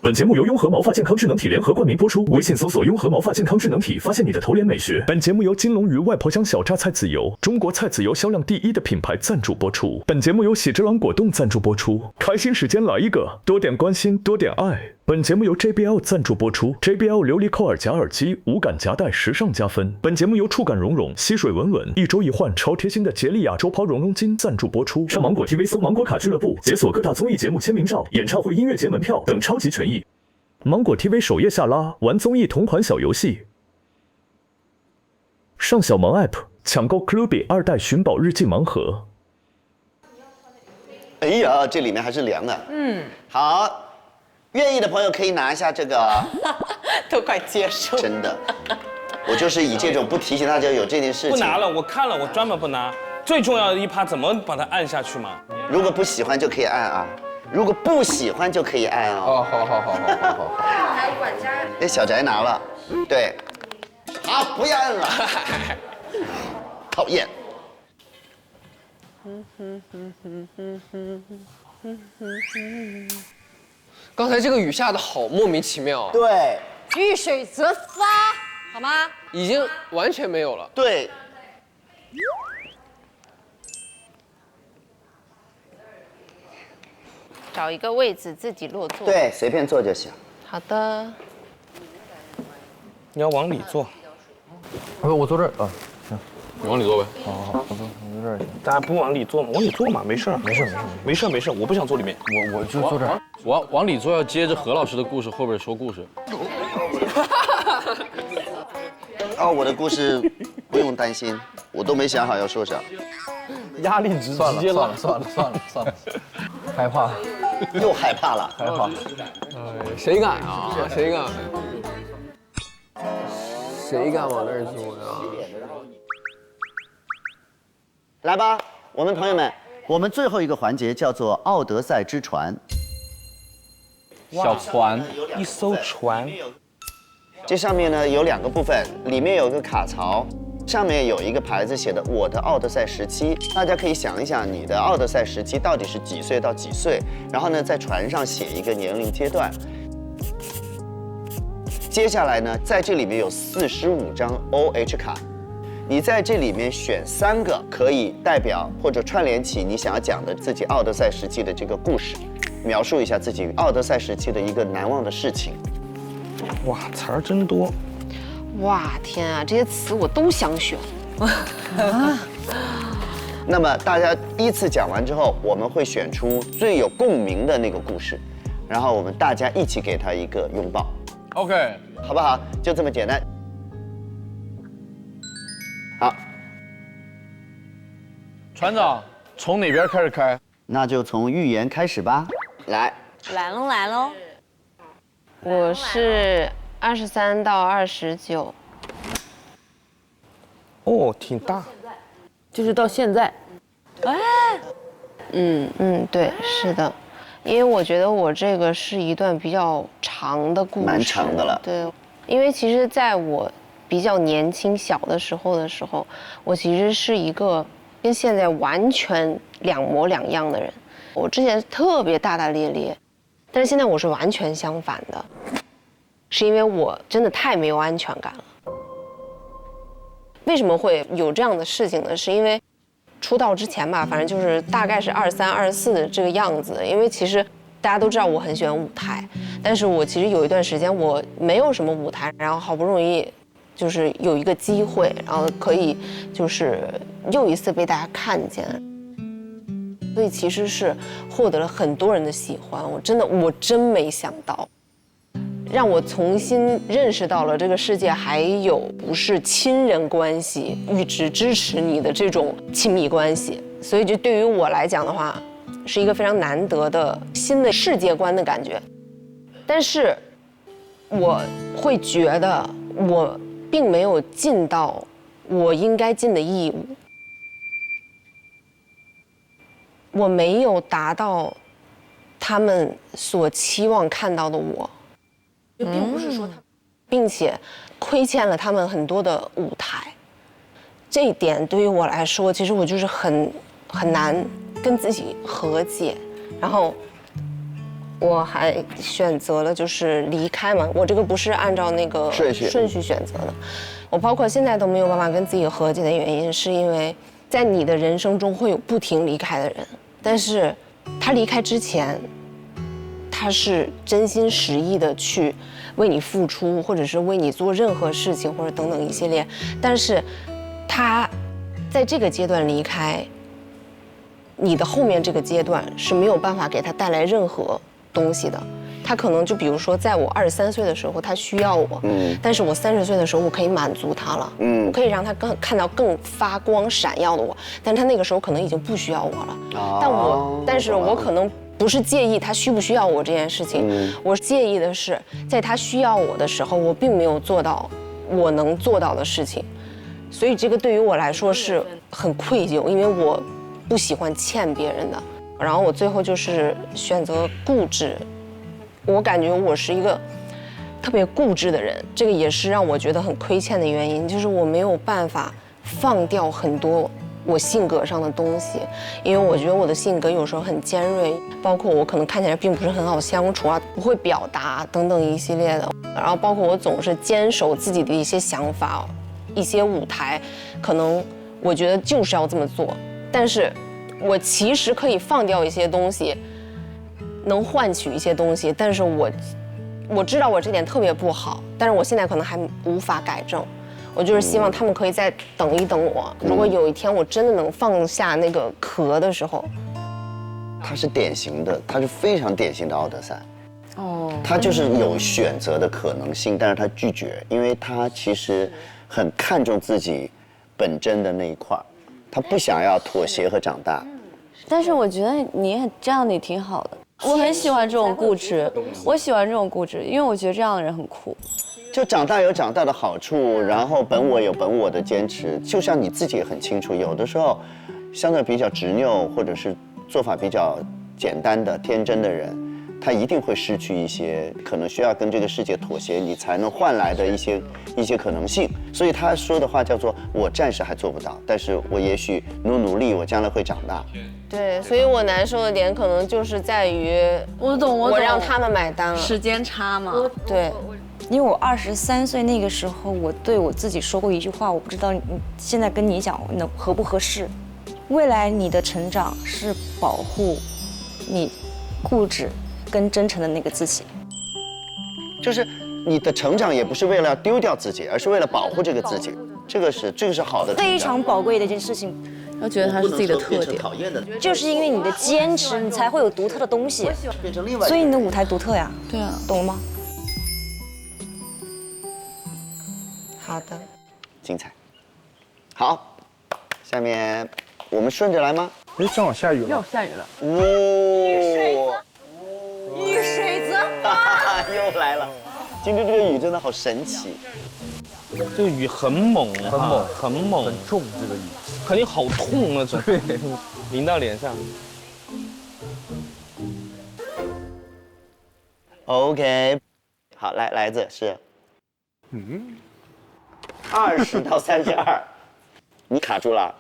本节目由雍和毛发健康智能体联合冠名播出，微信搜索“雍和毛发健康智能体”，发现你的头脸美学。本节目由金龙鱼外婆香小榨菜籽油，中国菜籽油销量第1的品牌赞助播出。本节目由喜之郎果冻赞助播出。开心时间来一个，多点关心，多点爱。本节目由 JBL 赞助播出 ，JBL 琉璃扣耳夹耳机，无感夹带，时尚加分。本节目由触感绒绒，吸水稳稳，1周一换，超贴心的洁丽亚洲抛绒绒巾赞助播出。上芒果 TV 搜芒果卡俱乐部，解锁各大综艺节目签名照、演唱会音乐节门票等超级权益。芒果 TV 首页下拉玩综艺同款小游戏，上小芒 App 抢购 Clubby 2代寻宝日记盲盒。哎呀，这里面还是凉的。好，愿意的朋友可以拿一下这个。都快接受。真的，我就是以这种不提醒大家有这件事情。不拿了，我看了，我专门不拿。最重要的一趴怎么把它按下去嘛？如果不喜欢就可以按啊。如果不喜欢就可以按哦。好。来，管家。那小翟拿了，对。好，不要按了。讨厌。刚才这个雨下的好莫名其妙。对。遇水则发，好吗？已经完全没有了。对。找一个位置自己落座。对，随便坐就行。好的。你要往里坐。我坐这儿啊，行。你往里坐呗。好，我坐这儿行。大家不往里坐嘛，往里坐嘛，没事没事，我不想坐里面，我就坐这儿。我往里坐要接着何老师的故事后边说故事。哦，我的故事不用担心，我都没想好要说啥。压力值直接拉。算了，害怕，又害怕了，害怕。谁敢啊？谁敢？谁敢往那儿坐呀？来吧，我们朋友们，我们最后一个环节叫做《奥德赛之船》。小船，一艘船。这上面呢有2个部分，里面有个卡槽，上面有一个牌子写的“我的奥德赛时期”。大家可以想一想，你的奥德赛时期到底是几岁到几岁？然后呢，在船上写一个年龄阶段。接下来呢，在这里面有45张 OH 卡，你在这里面选3个可以代表或者串联起你想要讲的自己奥德赛时期的这个故事，描述一下自己奥德赛时期的一个难忘的事情。哇，词儿真多！哇，天啊，这些词我都想选。那么大家依次讲完之后，我们会选出最有共鸣的那个故事，然后我们大家一起给他一个拥抱。OK， 好不好？就这么简单。好，船长从哪边开始开？那就从预言开始吧。来喽。我是23到29。哦，挺大。就是到现在。哎。对，是的。因为我觉得我这个是一段比较长的故事，蛮长的了。对，因为其实在我比较年轻小的时候，我其实是一个跟现在完全2模2样的人。我之前特别大大咧咧，但是现在我是完全相反的，是因为我真的太没有安全感了。为什么会有这样的事情呢？是因为出道之前吧，反正就是大概是23、24的这个样子。因为其实大家都知道我很喜欢舞台，但是我其实有一段时间我没有什么舞台，然后好不容易就是有一个机会，然后可以就是又一次被大家看见，所以其实是获得了很多人的喜欢。我真没想到，让我重新认识到了这个世界还有不是亲人关系一直支持你的这种亲密关系，所以就对于我来讲的话，是一个非常难得的新的世界观的感觉。但是我会觉得我并没有尽到我应该尽的义务，我没有达到他们所期望看到的我。并不是说他，并且亏欠了他们很多的舞台，这一点对于我来说，其实我就是很难跟自己和解。然后我还选择了就是离开嘛，我这个不是按照那个顺序选择的。我包括现在都没有办法跟自己和解的原因，是因为在你的人生中会有不停离开的人，但是他离开之前，他是真心实意的去为你付出，或者是为你做任何事情，或者等等一系列。但是，他在这个阶段离开，你的后面这个阶段是没有办法给他带来任何东西的。他可能就比如说，在我23岁的时候，他需要我，但是我30岁的时候，我可以满足他了，我可以让他看到更发光闪耀的我，但他那个时候可能已经不需要我了。但是我可能不是介意他需不需要我这件事情，我介意的是，在他需要我的时候，我并没有做到我能做到的事情，所以这个对于我来说是很愧疚，因为我不喜欢欠别人的。然后我最后就是选择固执，我感觉我是一个特别固执的人，这个也是让我觉得很亏欠的原因，就是我没有办法放掉很多我性格上的东西，因为我觉得我的性格有时候很尖锐，包括我可能看起来并不是很好相处啊，不会表达等等一系列的，然后包括我总是坚守自己的一些想法，一些舞台，可能我觉得就是要这么做，但是我其实可以放掉一些东西，能换取一些东西，但是我知道我这点特别不好，但是我现在可能还无法改正。我就是希望他们可以再等一等我，如果有一天我真的能放下那个壳的时候。他是典型的，他是非常典型的奥德赛。哦，他就是有选择的可能性，但是他拒绝，因为他其实很看重自己本真的那一块儿，他不想要妥协和长大。但是我觉得你这样你挺好的，我很喜欢这种固执，我喜欢这种固执，因为我觉得这样的人很酷。就长大有长大的好处，然后本我有本我的坚持，就像你自己也很清楚，有的时候相对比较执拗或者是做法比较简单的天真的人，他一定会失去一些可能需要跟这个世界妥协，你才能换来的一些可能性。所以他说的话叫做我暂时还做不到，但是我也许努力，我将来会长大。对，所以我难受的点可能就是在于我懂，我让他们买单了，时间差嘛。对，因为我23岁那个时候，我对我自己说过一句话，我不知道你现在跟你讲合不合适。未来你的成长是保护你固执跟真诚的那个自己，就是你的成长也不是为了丢掉自己，而是为了保护这个自己，这个是好的成长，非常宝贵的一件事情。要觉得它是自己的特点，就是因为你的坚持，你才会有独特的东西，所以你的舞台独特呀。对啊，懂了吗？好的，精彩。好，下面我们顺着来吗？哎，正好下雨了。要下雨了。哇！雨水则发又来了。今天这个雨真的好神奇。这个雨很猛，很猛，很重，这个雨肯定好痛那种，淋到脸上。OK， 好，来自是，20到32，你卡住了。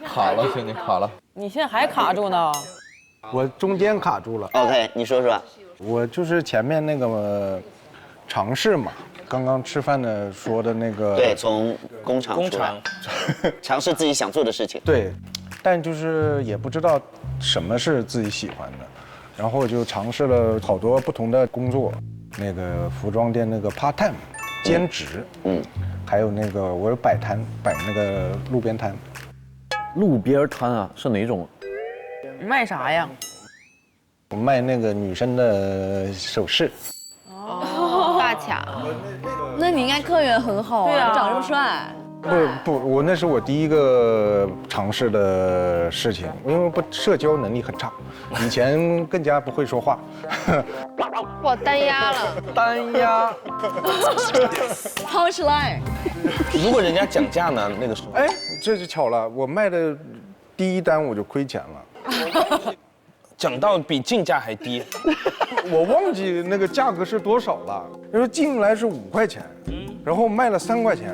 卡了，兄弟卡了。你现在还卡住呢？我中间卡住了。OK， 你说说。我就是前面那个尝试嘛，刚刚吃饭的说的那个。对，从工厂出来，尝试自己想做的事情。对，但就是也不知道什么是自己喜欢的，然后就尝试了好多不同的工作，那个服装店那个 part time 兼职，还有那个我有摆摊，摆那个路边摊。路边摊啊，是哪种？卖啥呀？我卖那个女生的首饰。发卡。那你应该客源很好啊，对啊，长这么帅。不，我那是我第一个尝试的事情，因为社交能力很差，以前更加不会说话。我单压了。单压。Punch line。如果人家讲价呢，那个时候，哎，这就巧了，我卖的第一单我就亏钱了。讲到比进价还低，我忘记那个价格是多少了。因为进来是5块钱，然后卖了3块钱，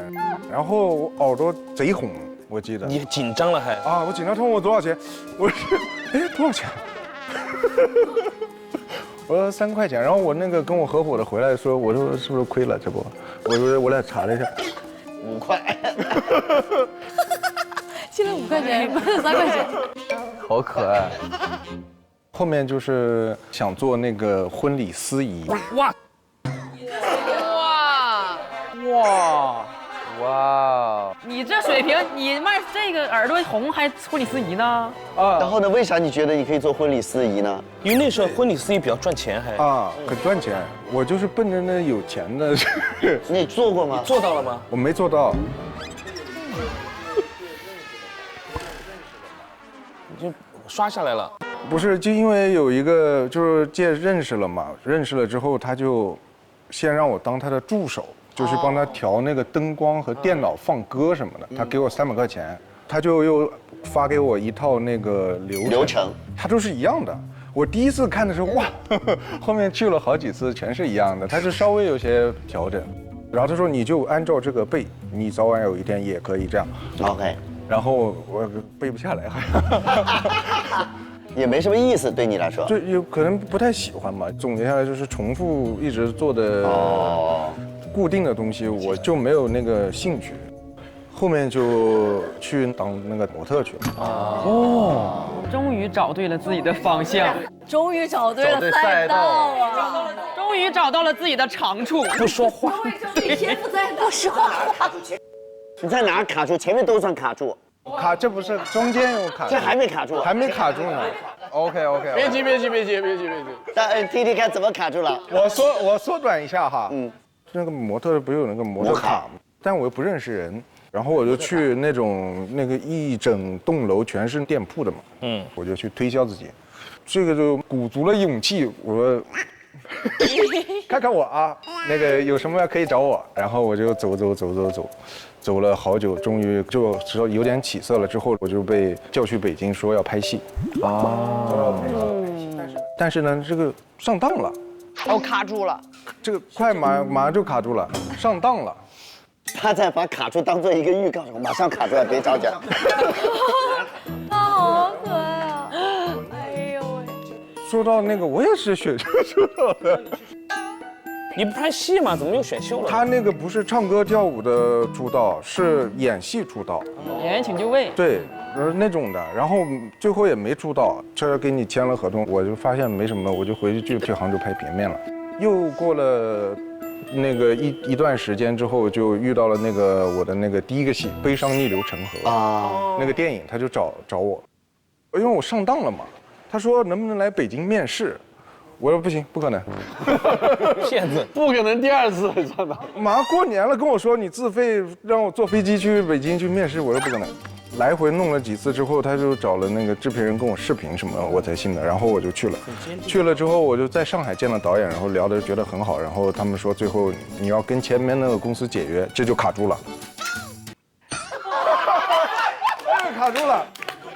然后我耳朵贼红，我记得。你紧张了还？啊，我紧张，他问我多少钱，我是，哎，多少钱？我说3块钱，然后我那个跟我合伙的回来说，我说是不是亏了这不？我说我俩查了一下，5块。进了5块钱，卖了3块钱，好可爱。后面就是想做那个婚礼司仪。哇！哇！你这水平，你卖这个耳朵红还婚礼司仪呢？啊，然后呢？为啥你觉得你可以做婚礼司仪呢？因为那时候婚礼司仪比较赚钱，还很赚钱。我就是奔着那有钱的。你做过吗？做到了吗？我没做到。你就刷下来了。不是，就因为有一个就是认识了嘛，认识了之后，他就先让我当他的助手，就是帮他调那个灯光和电脑放歌什么的。他给我300块钱，他就又发给我一套那个流程，他都是一样的。我第一次看的时候，哇，后面去了好几次，全是一样的，他是稍微有些调整。然后他说你就按照这个背，你早晚有一天也可以这样。OK。然后我背不下来，也没什么意思，对你来说，就有可能不太喜欢嘛。总结下来就是重复一直做的固定的东西，我就没有那个兴趣。后面就去当那个模特去了。终于找对了自己的方向。终于找对了赛道啊！终于找到了自己的长处，不说话。天赋在不说话。你在哪儿卡住？前面都算卡住。这不是中间有卡住，这还没卡住，还没卡住呢。OK， 别急。但听听看怎么卡住了。我缩短一下哈。那个模特不是有那个模特卡吗？但我又不认识人，然后我就去那个一整栋楼全是店铺的嘛。我就去推销自己，这个就鼓足了勇气，我说。看看我啊，那个有什么可以找我，然后我就走了好久，终于就知道有点起色了。之后我就被叫去北京，说要拍戏但是呢，这个上当了，卡住了，这个马上就卡住了，上当了。他在把卡住当做一个预告，马上卡住了，别着急。他好可爱啊！哎呦喂！说到那个，我也是选秀出道的。你不拍戏吗？怎么又选秀了？他那个不是唱歌跳舞的出道，是演戏出道。演员请就位。对，那种的。然后最后也没出道，这给你签了合同，我就发现没什么，我就回去杭州拍别面了。又过了那个一段时间之后，就遇到了那个我的那个第一个戏《悲伤逆流成河》那个电影，他就找我，因为我上当了嘛。他说能不能来北京面试？我说不行，不可能，骗子，不可能第二次上当。马上过年了，跟我说你自费让我坐飞机去北京去面试，我说不可能。来回弄了几次之后，他就找了那个制片人跟我视频什么，我才信的。然后我就去了，去了之后我就在上海见了导演，然后聊得觉得很好。然后他们说最后你要跟前面那个公司解约，这就卡住了。这个卡住了。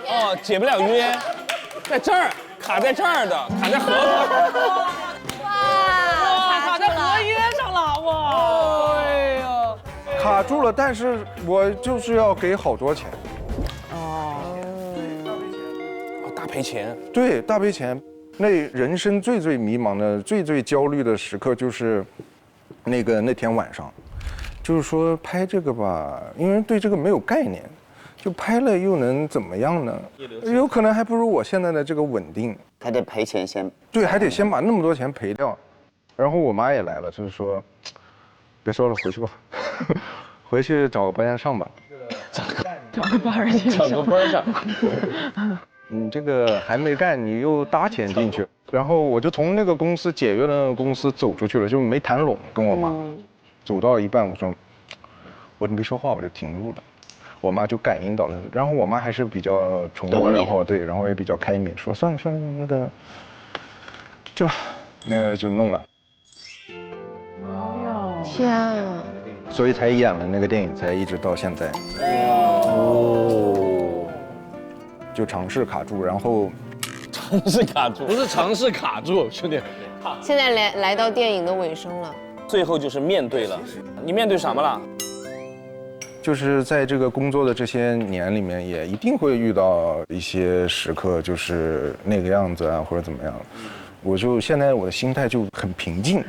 哦，解不了约，在这儿卡在这儿的，卡在合同。哇，卡在合约上了哇！哎呀，卡住了，但是我就是要给好多钱。大赔钱。对，大赔钱。那人生最迷茫的、最焦虑的时刻就是那天晚上，就是说拍这个吧，因为对这个没有概念，就拍了又能怎么样呢？有可能还不如我现在的这个稳定。还得赔钱先。对，还得先把那么多钱赔掉。然后我妈也来了，就是说，别说了，回去吧，回去找个班上吧。找个班上。你这个还没干，你又搭钱进去，然后我就从那个公司解约的那个公司走出去了，就没谈拢，跟我妈。走到一半，我没说话，我就停住了。我妈就感应到了，然后我妈还是比较宠我，然后也比较开明，说算了，那个就弄了。天啊！所以才演了那个电影，才一直到现在。就尝试卡住，然后尝试卡住，不是尝试卡住，兄弟。现在来到电影的尾声了，最后就是面对了。你面对什么了？就是在这个工作的这些年里面，也一定会遇到一些时刻，就是那个样子啊，或者怎么样。我就现在我的心态就很平静，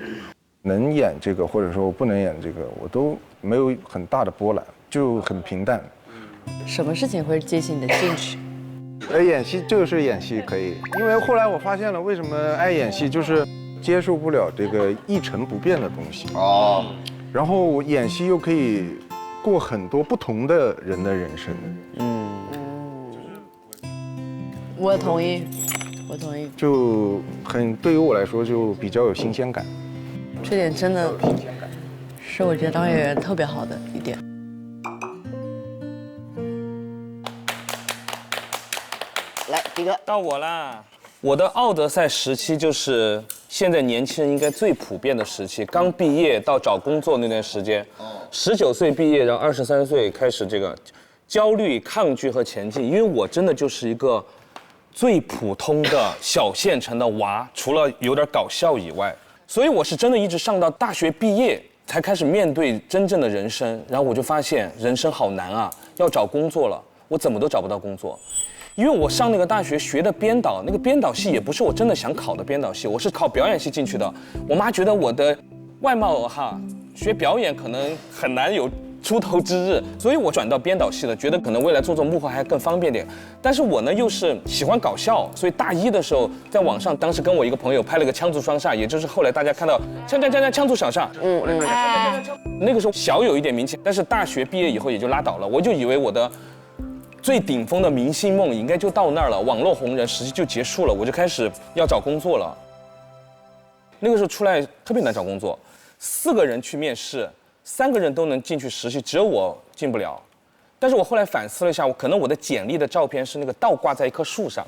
能演这个或者说我不能演这个，我都没有很大的波澜，就很平淡。什么事情会激起你的兴趣？演戏就是演戏可以，因为后来我发现了为什么爱演戏，就是接受不了这个一成不变的东西。然后演戏又可以过很多不同的人的人生。我同意。就对于我来说就比较有新鲜感。这点真的是我觉得当演员特别好的一点。来，迪哥，到我啦。我的奥德赛时期就是现在年轻人应该最普遍的时期，刚毕业到找工作那段时间，19岁毕业，然后23岁开始这个焦虑、抗拒和前进。因为我真的就是一个最普通的小县城的娃，除了有点搞笑以外，所以我是真的一直上到大学毕业才开始面对真正的人生。然后我就发现人生好难啊，要找工作了，我怎么都找不到工作。因为我上那个大学学的编导，那个编导系也不是我真的想考的编导系，我是考表演系进去的。我妈觉得我的外貌学表演可能很难有出头之日，所以我转到编导系了，觉得可能未来做幕后还更方便点。但是我呢又是喜欢搞笑，所以大一的时候在网上，当时跟我一个朋友拍了个枪族双煞，也就是后来大家看到枪族小煞，那个时候小有一点名气，但是大学毕业以后也就拉倒了。我就以为我的最顶峰的明星梦应该就到那儿了，网络红人实际就结束了，我就开始要找工作了。那个时候出来特别难找工作，4个人去面试，3个人都能进去实习，只有我进不了。但是我后来反思了一下，可能我的简历的照片是那个倒挂在一棵树上。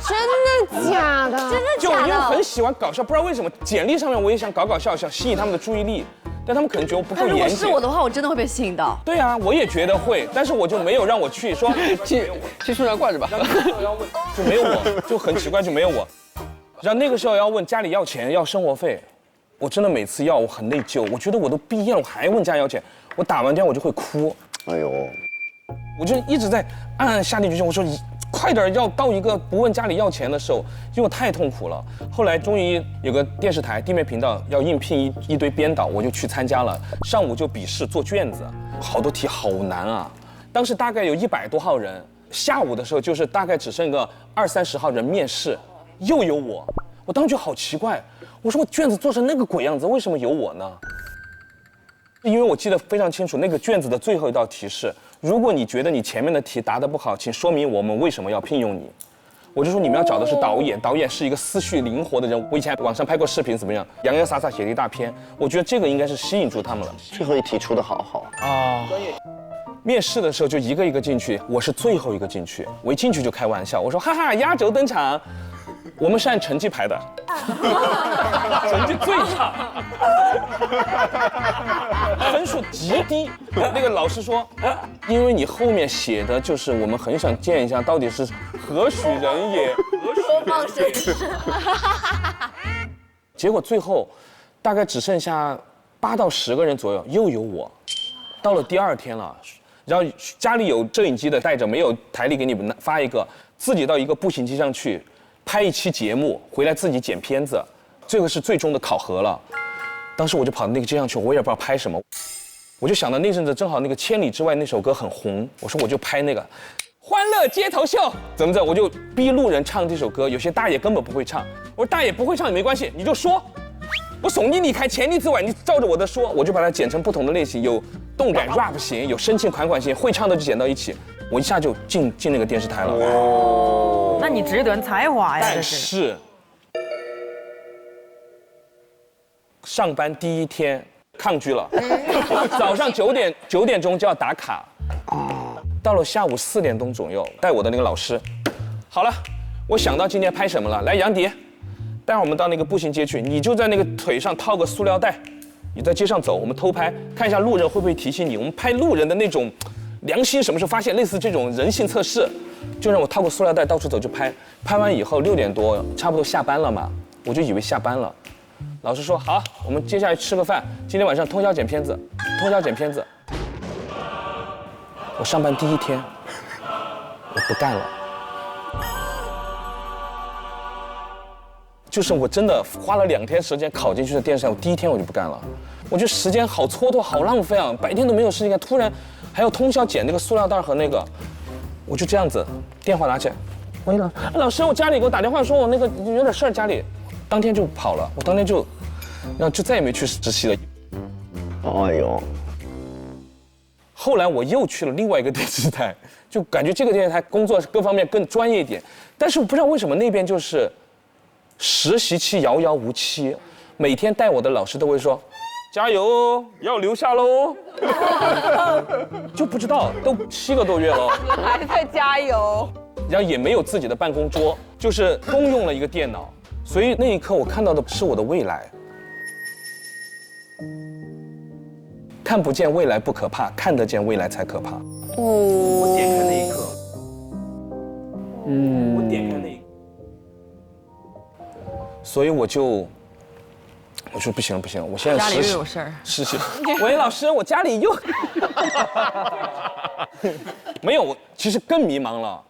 真的假的？真的就因为很喜欢搞笑，不知道为什么简历上面我也想搞笑，想吸引他们的注意力，但他们可能觉得我不够严谨。如果是我的话，我真的会被吸引到。对啊，我也觉得会，但是我就没有让我去说去树上挂着吧。就没有我，就很奇怪，就没有我。然后那个时候要问家里要钱要生活费，我真的每次要我很内疚，我觉得我都毕业了，我还问家里要钱，我打完电话我就会哭。哎呦，我就一直在暗暗下定决心，我说快点要到一个不问家里要钱的时候，因为我太痛苦了。后来终于有个电视台地面频道要应聘一堆编导，我就去参加了。上午就笔试做卷子，好多题好难啊。当时大概有100多号人，下午的时候就是大概只剩个20-30号人面试，又有我。我当时就好奇怪，我说我卷子做成那个鬼样子，为什么有我呢？因为我记得非常清楚，那个卷子的最后一道题是：如果你觉得你前面的题答得不好，请说明我们为什么要聘用你。我就说你们要找的是导演，导演是一个思绪灵活的人。我以前网上拍过视频，怎么样？洋洋洒洒写了一大篇，我觉得这个应该是吸引住他们了。最后一题出得好啊！面试的时候就一个一个进去，我是最后一个进去。我一进去就开玩笑，我说哈哈，压轴登场。我们是按成绩排的，成绩最差，分数极低。那个老师说，因为你后面写的就是我们很想见一下到底是何许人也。多放声势。结果最后大概只剩下8到10个人左右，又有我。到了第2天了，然后家里有摄影机的带着，没有台里给你们发一个，自己到一个步行街上去。拍一期节目回来自己剪片子，这个是最终的考核了。当时我就跑到那个街上去，我也不知道拍什么，我就想到那阵子正好那个《千里之外》那首歌很红，我说我就拍那个《欢乐街头秀》，怎么着我就逼路人唱这首歌，有些大爷根本不会唱，我说大爷不会唱也没关系，你就说，我耸你开千里之外，你照着我的说，我就把它剪成不同的类型，有动感 rap 型，有深情款款型，会唱的就剪到一起，我一下就进那个电视台了。哦，那你值得才华呀！但是上班第1天抗拒了，早上9点钟就要打卡，到了下午4点钟左右，带我的那个老师，好了，我想到今天拍什么了，来杨迪，待会儿我们到那个步行街去，你就在那个腿上套个塑料袋，你在街上走，我们偷拍，看一下路人会不会提醒你，我们拍路人的那种良心什么时候发现，类似这种人性测试，就让我套个塑料袋到处走就拍，拍完以后6点多差不多下班了嘛，我就以为下班了。老师说好，我们接下来吃个饭。今天晚上通宵剪片子，通宵剪片子。我上班第1天，我不干了。就是我真的花了2天时间考进去的电视台，我第1天我就不干了。我觉得时间好蹉跎，好浪费啊！白天都没有事情干，突然还要通宵剪那个塑料袋和那个，我就这样子，电话拿起来，喂老师，我家里给我打电话说我那个有点事儿，家里。当天就跑了，我当天就再也没去实习了。哎呦！后来我又去了另外一个电视台，就感觉这个电视台工作各方面更专业一点，但是我不知道为什么那边就是实习期遥遥无期，每天带我的老师都会说加油哦，要留下喽，就不知道都7个多月了，还在加油，然后也没有自己的办公桌，就是公用了一个电脑。所以那一刻我看到的是我的未来，看不见未来不可怕，看得见未来才可怕。我点开那一刻，我点开那一刻，所以我说不行，我现在家里又有事儿，实习。喂，老师，我家里又没有，我其实更迷茫了。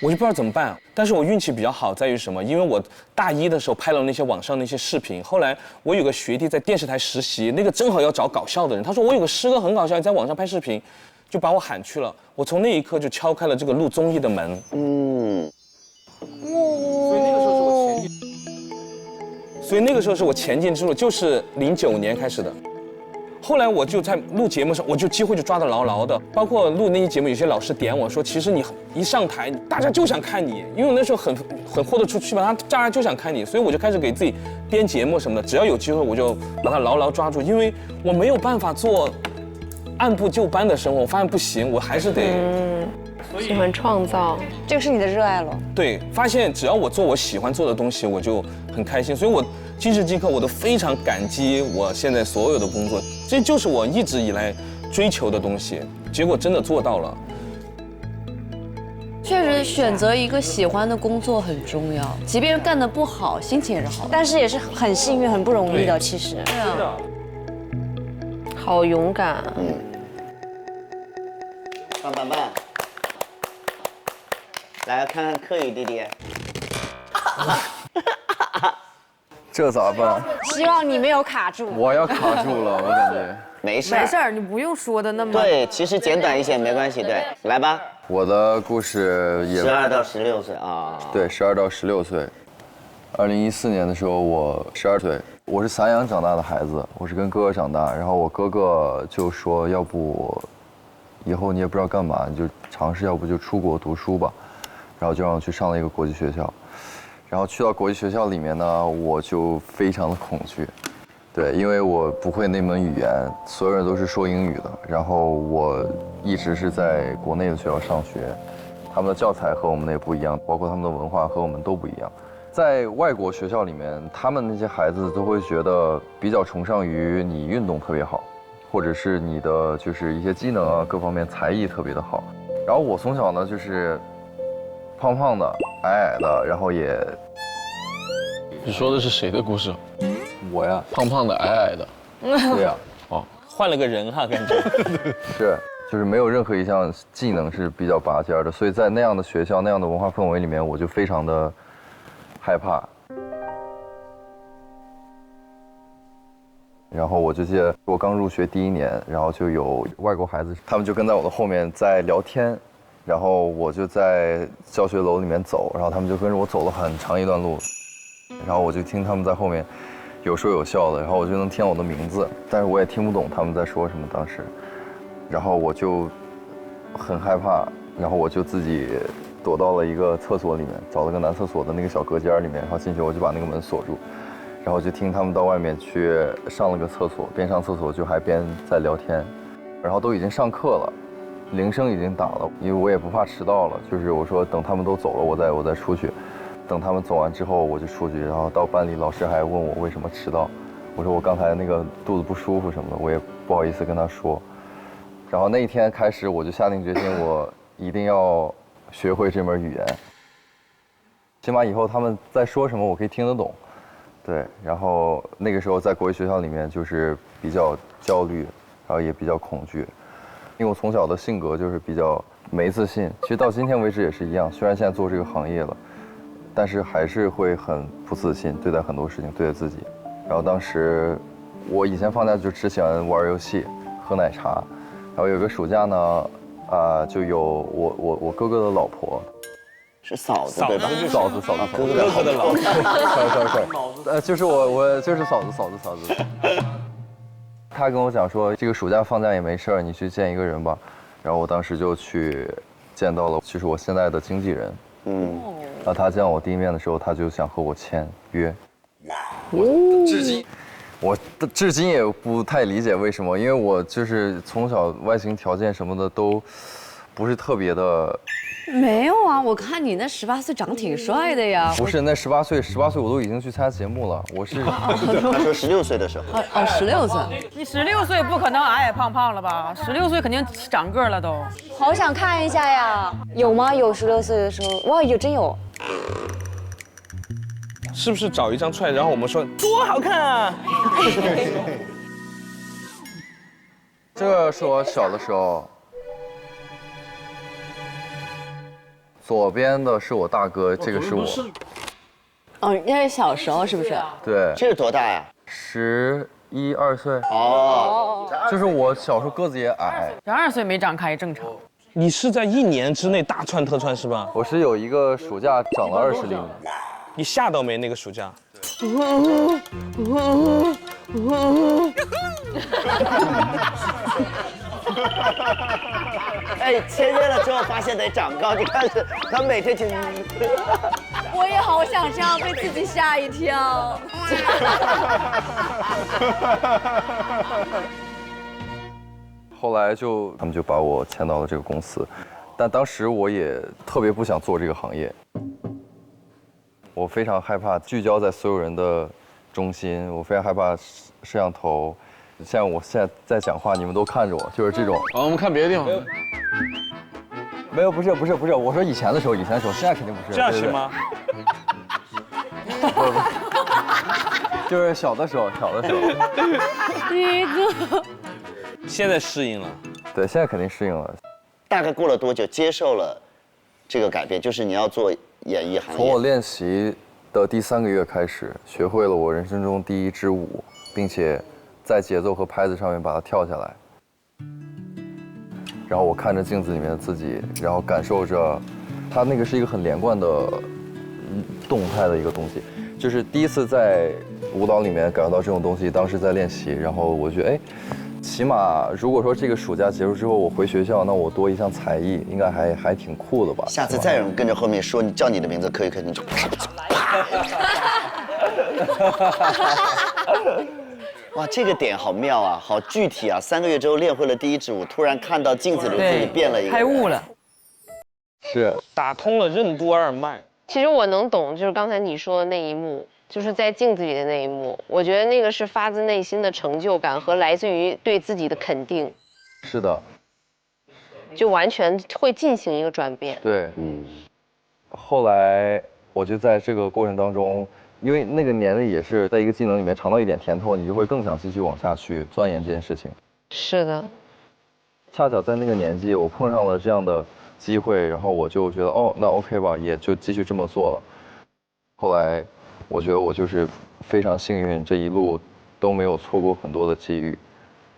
我就不知道怎么办。但是我运气比较好，在于什么？因为我大一的时候拍了那些网上那些视频，后来我有个学弟在电视台实习，那个正好要找搞笑的人，他说我有个师哥很搞笑，在网上拍视频，就把我喊去了。我从那一刻就敲开了这个录综艺的门。所以那个时候是我前进之路，就是09年开始的。后来我就在录节目上，我就机会就抓得牢牢的。包括录那些节目，有些老师点我说，其实你一上台，大家就想看你，因为我那时候很豁得出去嘛，大家就想看你，所以我就开始给自己编节目什么的，只要有机会我就把它牢牢抓住，因为我没有办法做按部就班的生活，我发现不行，我还是得。喜欢创造，这个是你的热爱了。对，发现只要我做我喜欢做的东西，我就很开心。所以我今时今刻我都非常感激我现在所有的工作，这就是我一直以来追求的东西，结果真的做到了。确实，选择一个喜欢的工作很重要，即便干得不好，心情也是好的。但是也是很幸运、很不容易的，其实。对啊。好勇敢。棒。来看看柯宇弟弟。这咋办？希望你没有卡住。我要卡住了，我感觉。没事你不用说的那么。对，其实简短一些没关系。对，来吧。我的故事也12到16岁啊。对，12到16岁。2014年的时候，我12岁。我是散养长大的孩子，我是跟哥哥长大。然后我哥哥就说，要不以后你也不知道干嘛，你就尝试，要不就出国读书吧。然后就让我去上了一个国际学校。然后去到国际学校里面呢，我就非常的恐惧。对，因为我不会那门语言，所有人都是说英语的。然后我一直是在国内的学校上学，他们的教材和我们的也不一样，包括他们的文化和我们都不一样。在外国学校里面，他们那些孩子都会觉得比较崇尚于你运动特别好，或者是你的就是一些技能啊各方面才艺特别的好。然后我从小呢就是胖胖的、矮矮的，然后也……你说的是谁的故事？我呀，胖胖的、矮矮的。对呀，哦，换了个人哈，感觉是，就是没有任何一项技能是比较拔尖的，所以在那样的学校、那样的文化氛围里面，我就非常的害怕。然后我就记得我刚入学第1年，然后就有外国孩子，他们就跟在我的后面在聊天。然后我就在教学楼里面走，然后他们就跟着我走了很长一段路，然后我就听他们在后面有说有笑的，然后我就能听到我的名字，但是我也听不懂他们在说什么当时，然后我就很害怕，然后我就自己躲到了一个厕所里面，找了个男厕所的那个小隔间里面，然后进去我就把那个门锁住，然后就听他们到外面去上了个厕所，边上厕所就还边在聊天，然后都已经上课了。铃声已经打了，因为我也不怕迟到了，就是我说等他们都走了，我再出去。等他们走完之后，我就出去，然后到班里，老师还问我为什么迟到，我说我刚才那个肚子不舒服什么的，我也不好意思跟他说。然后那一天开始，我就下定决心，我一定要学会这门语言，起码以后他们在说什么，我可以听得懂。对，然后那个时候在国际学校里面就是比较焦虑，然后也比较恐惧。因为我从小的性格就是比较没自信，其实到今天为止也是一样。虽然现在做这个行业了，但是还是会很不自信对待很多事情，对待自己。然后当时我以前放假就只喜欢玩游戏、喝奶茶。然后有个暑假呢，就有我哥哥的老婆，是嫂子对吧？嫂子，哥哥的老婆。sorry，就是我就是嫂子。他跟我讲说，这个暑假放假也没事儿，你去见一个人吧。然后我当时就去见到了，就是我现在的经纪人。然后他见我第一面的时候，他就想和我签约。我至今也不太理解为什么，因为我就是从小外形条件什么的都不是特别的。没有啊，我看你那18岁长挺帅的呀。不是，那18岁我都已经去参加节目了。我是他说16岁的时候。16岁。你16岁不可能矮矮胖胖了吧？16岁肯定长个了都。好想看一下呀，有吗？有16岁的时候？哇，有真有。是不是找一张出来，然后我们说多好看啊？这个是我小的时候。左边的是我大哥，这个是我。哦，那是小时候是不是？对。这是多大呀？11、12岁。哦。就是我小时候个子也矮。12岁没长开正常。你是在1年之内大窜特窜是吧？我是有一个暑假长了20厘米。你吓到没？那个暑假？哎，签约了之后发现得长高，你看是他每天去。我也好想这样被自己吓一跳。后来他们就把我签到了这个公司，但当时我也特别不想做这个行业，我非常害怕聚焦在所有人的中心，我非常害怕摄像头。像我现在在讲话，你们都看着我，就是这种。好，我们看别的地方。没有，不是，我说以前的时候，现在肯定不是。这样行吗？不，就是小的时候。宇哥。现在适应了。对，现在肯定适应了。大概过了多久接受了这个改变？就是你要做演艺行业。从我练习的第3个月开始，学会了我人生中第1支舞，并且在节奏和拍子上面把它跳下来。然后我看着镜子里面的自己，然后感受着，它那个是一个很连贯的动态的一个东西，就是第一次在舞蹈里面感受到这种东西。当时在练习，然后我觉得，哎，起码如果说这个暑假结束之后我回学校，那我多一项才艺，应该还挺酷的吧。下次再有人跟着后面说你叫你的名字，可以你就啪。哇，这个点好妙啊，好具体啊！3个月之后练会了第1支舞，突然看到镜子里自己变了一个人，开悟了，是打通了任督二脉。其实我能懂，就是刚才你说的那一幕，就是在镜子里的那一幕，我觉得那个是发自内心的成就感和来自于对自己的肯定。是的，就完全会进行一个转变。对，后来我就在这个过程当中。因为那个年龄也是在一个技能里面尝到一点甜头，你就会更想继续往下去钻研这件事情。是的，恰巧在那个年纪，我碰上了这样的机会，然后我就觉得哦，那 OK 吧，也就继续这么做了。后来，我觉得我就是非常幸运，这一路都没有错过很多的机遇。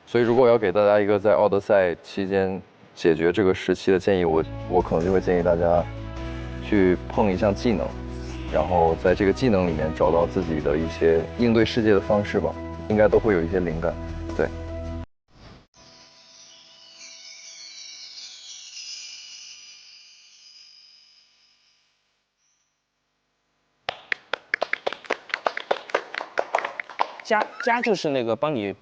所以，如果要给大家一个在奥德赛期间解决这个时期的建议，我可能就会建议大家去碰一项技能。然后在这个技能里面找到自己的一些应对世界的方式吧，应该都会有一些灵感。对。家就是那个帮你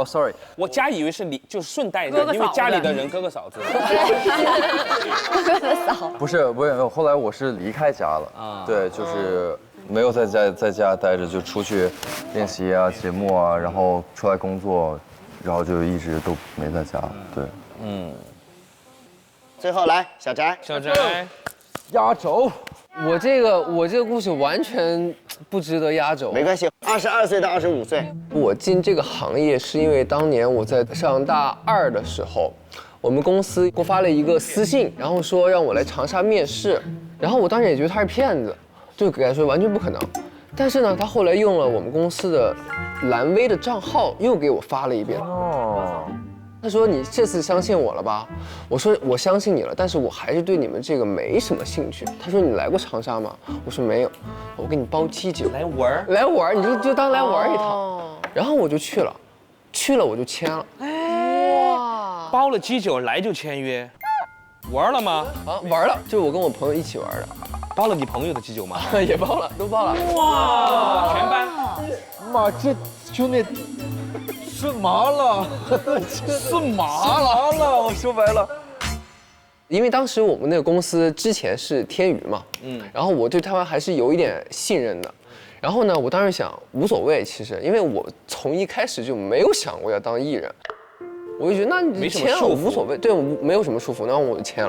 sorry， 我家以为是就是顺带着，因为家里的人哥哥嫂子。哥哥嫂。不是，后来我是离开家了啊，对，就是没有在家待着，就出去练习啊、节目啊，然后出来工作，然后就一直都没在家。对，最后来，小翟，压轴。我这个故事完全不值得压轴。没关系，22岁到25岁。我进这个行业是因为当年我在上大2的时候，我们公司给我发了一个私信，然后说让我来长沙面试，然后我当时也觉得他是骗子，就给他说完全不可能。但是呢，他后来用了我们公司的蓝微的账号又给我发了一遍。他说你这次相信我了吧？我说我相信你了，但是我还是对你们这个没什么兴趣。他说你来过长沙吗？我说没有，我给你包机酒。来玩，你就当来玩一趟。然后我就去了我就签了。哇，包了机酒来就签约，玩了吗？玩了，就是我跟我朋友一起玩的。包了你朋友的基酒吗？也包了，都包了。哇，全班。妈，这兄弟顺麻了，顺麻了。我说白了，因为当时我们那个公司之前是天娱嘛，然后我对他们还是有一点信任的。然后呢，我当时想无所谓，其实因为我从一开始就没有想过要当艺人，我就觉得那你签了无所谓，对我没有什么束缚，然后我就签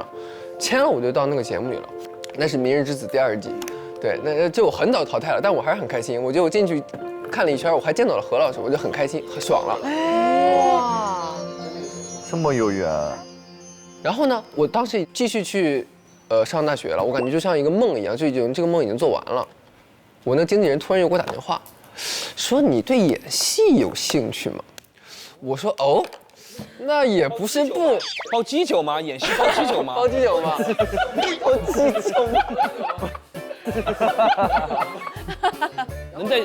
了我就到那个节目里了，那是《明日之子》第2季，对，那就我很早淘汰了，但我还是很开心。我觉得我进去看了一圈，我还见到了何老师，我就很开心，很爽了。哇，这么有缘。然后呢，我当时继续去上大学了，我感觉就像一个梦一样，就已经这个梦已经做完了。我那经纪人突然又给我打电话，说你对演戏有兴趣吗？我说哦，那也不是不包基酒吗？演戏包基酒吗？包基酒吗？包基酒吗？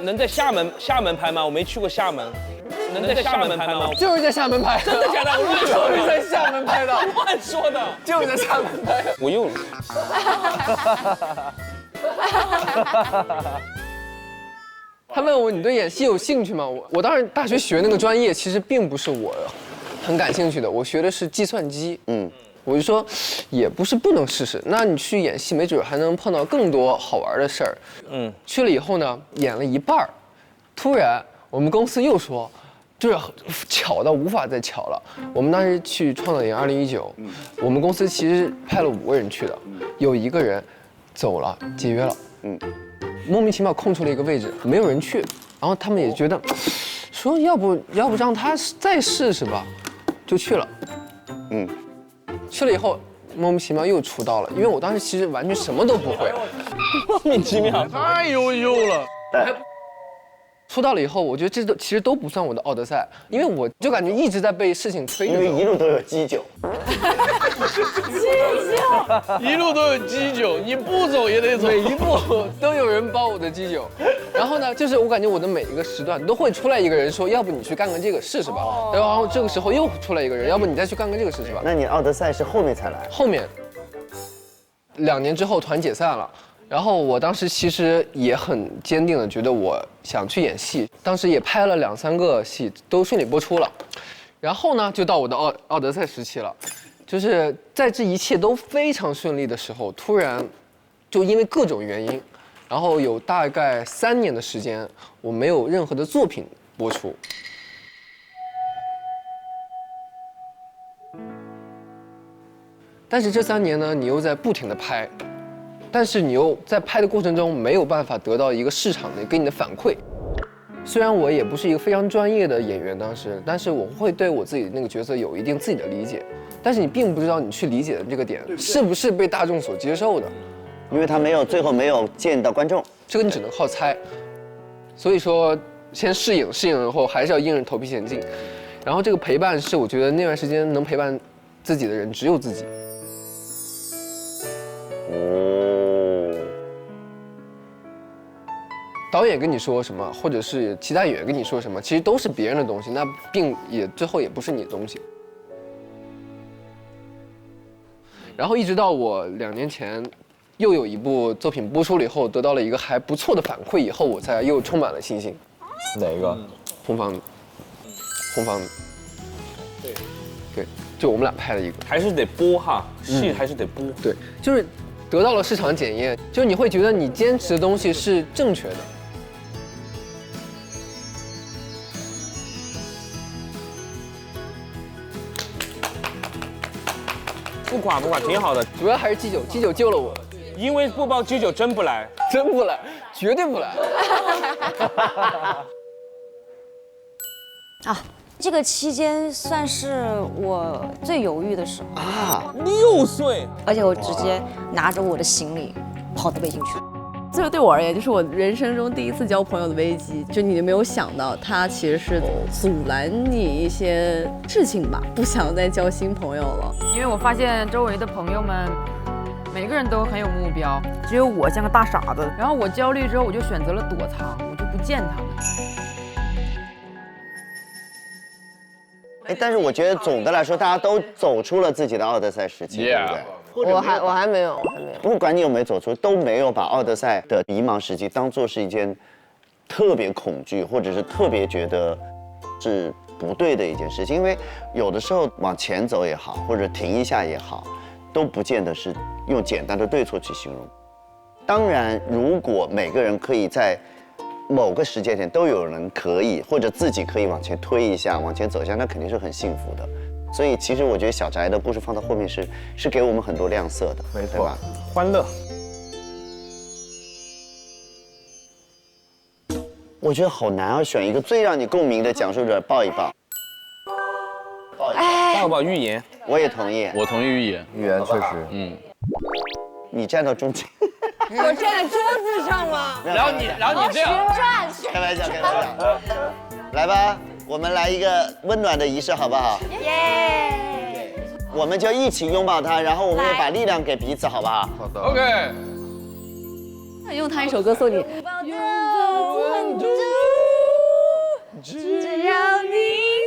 能在厦门拍吗？我没去过厦门。能在厦门拍吗？就是在厦门拍，真的假的？我乱说的。就是在厦门拍的，乱说的。就是在厦门拍的。我又。他问我你对演戏有兴趣吗？我当时大学学那个专业其实并不是我很感兴趣的，我学的是计算机。我就说也不是不能试试，那你去演戏没准还能碰到更多好玩的事儿。去了以后呢，演了一半，突然我们公司又说。就是巧到无法再巧了。我们当时去创造营2019，我们公司其实派了5个人去的，有1个人走了，解约了，莫名其妙空出了一个位置，没有人去，然后他们也觉得，说要不让他再试试吧，就去了，去了以后莫名其妙又出道了，因为我当时其实完全什么都不会，莫名其妙，太优秀了。出道了以后，我觉得这其实都不算我的奥德赛，因为我就感觉一直在被事情推着走，因为一路都有基酒，一路都有基酒，你不走也得走，每一步都有人包我的基酒。然后呢，就是我感觉我的每一个时段都会出来一个人说，要不你去干个这个试试吧。然后这个时候又出来一个人，要不你再去干个这个试试吧。那你奥德赛是后面才来？后面2年之后团解散了。然后我当时其实也很坚定的觉得我想去演戏，当时也拍了2、3个戏，都顺利播出了。然后呢，就到我的奥德赛时期了，就是在这一切都非常顺利的时候，突然就因为各种原因，然后有大概3年的时间，我没有任何的作品播出。但是这3年呢，你又在不停的拍。但是你又在拍的过程中没有办法得到一个市场的给你的反馈。虽然我也不是一个非常专业的演员当时，但是我会对我自己的那个角色有一定自己的理解。但是你并不知道你去理解的这个点是不是被大众所接受的，因为他最后没有见到观众，这个你只能靠猜。所以说，先适应以后还是要硬着头皮前进。然后这个陪伴是我觉得那段时间能陪伴自己的人只有自己。导演跟你说什么，或者是其他演员跟你说什么，其实都是别人的东西，那并也最后也不是你的东西。然后一直到我2年前，又有一部作品播出了以后，得到了一个还不错的反馈以后，我才又充满了信心。哪个？红房子。对，就我们俩拍了一个。还是得播哈，戏还是得播。对，就是得到了市场检验，就是你会觉得你坚持的东西是正确的。不管，挺好的。主要还是基酒救了我，因为不包基酒真不来，绝对不来。啊，这个期间算是我最犹豫的时候啊，6岁，而且我直接拿着我的行李跑到北京去。这个对我而言，就是我人生中第一次交朋友的危机。就你没有想到，他其实是阻拦你一些事情吧，不想再交新朋友了。因为我发现周围的朋友们，每个人都很有目标，只有我像个大傻子。然后我焦虑之后，我就选择了躲藏，我就不见他们。但是我觉得总的来说，大家都走出了自己的奥德赛时期，对不对？我还没有。不管你有没有走出，都没有把奥德赛的迷茫时期当做是一件特别恐惧，或者是特别觉得是不对的一件事情。因为有的时候往前走也好，或者停一下也好，都不见得是用简单的对错去形容。当然，如果每个人可以在某个时间点都有人可以，或者自己可以往前推一下，往前走一下，那肯定是很幸福的。所以其实我觉得小翟的故事放到后面是给我们很多亮色的，没错，对吧？欢乐。我觉得好难啊，选一个最让你共鸣的讲述者，抱一抱。抱抱预言，我也同意。我同意预言，预言确实，你站到中间。我站在桌子上吗？然后你这样，开玩笑。来吧，我们来一个温暖的仪式，好不好？耶！我们就一起拥抱他，然后我们也把力量给彼此，好不好？好的。 OK。用他一首歌送你。只要你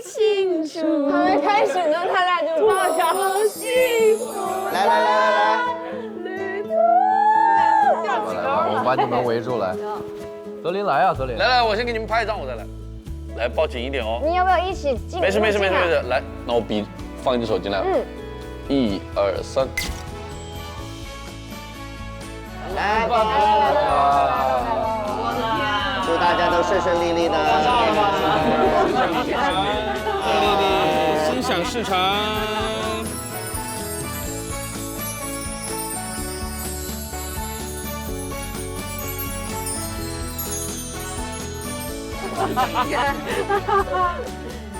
清楚。还没开始呢，他俩就抱上。来。我们把你们围住来。德林来啊，德林。来，我先给你们拍一张，我再来。来，抱紧一点哦。你要不要一起进？没事。来，那我放一只手进来。1、2、3。来，祝大家都顺顺利利的。心想事成。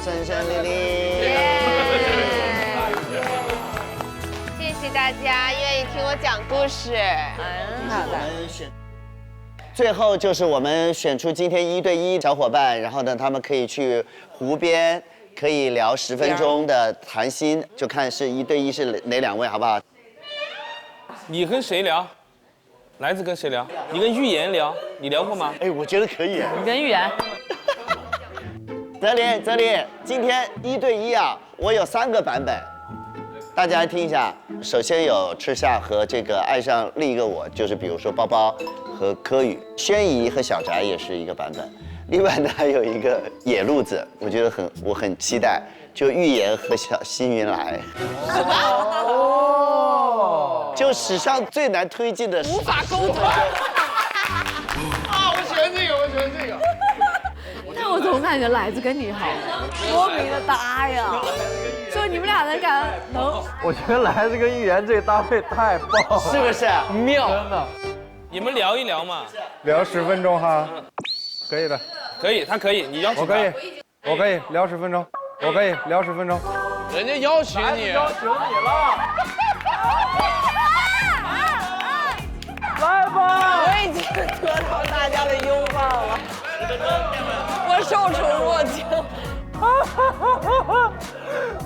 顺顺利利。谢谢大家愿意听我讲故事。好的。最后就是我们选出今天1对1小伙伴，然后呢，他们可以去湖边，可以聊10分钟的谈心，就看是1对1是哪2位，好不好？你跟谁聊？来自跟谁聊？你跟预言聊，你聊过吗？哎，我觉得可以。你跟预言。泽林，今天1对1啊，我有3个版本，大家来听一下。首先有赤夏和这个爱上另一个我，就是比如说包包和柯宇，轩怡和小翟也是一个版本。另外呢，还有一个野路子，我觉得我很期待，就预言和辛云来。哦，就史上最难推进的无法沟通。啊，我喜欢这个。但我总感觉来自跟你好，莫名的搭呀。就你们俩的感能，我觉得来自跟预言这个搭配太棒了，是不是妙？真的。你们聊一聊嘛。聊10分钟哈，可以的。可以，他可以，你邀请他。我可以聊10分钟，我可以聊10分钟。人家邀请你。邀请你了。来吧！我已经得到大家的拥抱了，我受宠若惊。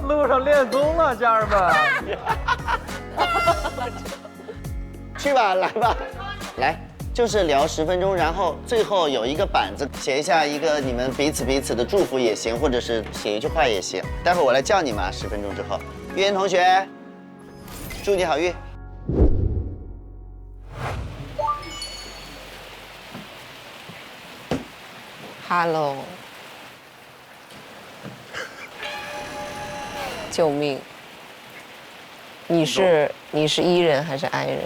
路上练功了，家人们。去吧，来吧，来，就是聊10分钟，然后最后有一个板子，写一下一个你们彼此的祝福也行，或者是写一句话也行。待会儿我来叫你们，10分钟之后，预言同学，祝你好运。Hello， 救命！你是E人还是 I 人？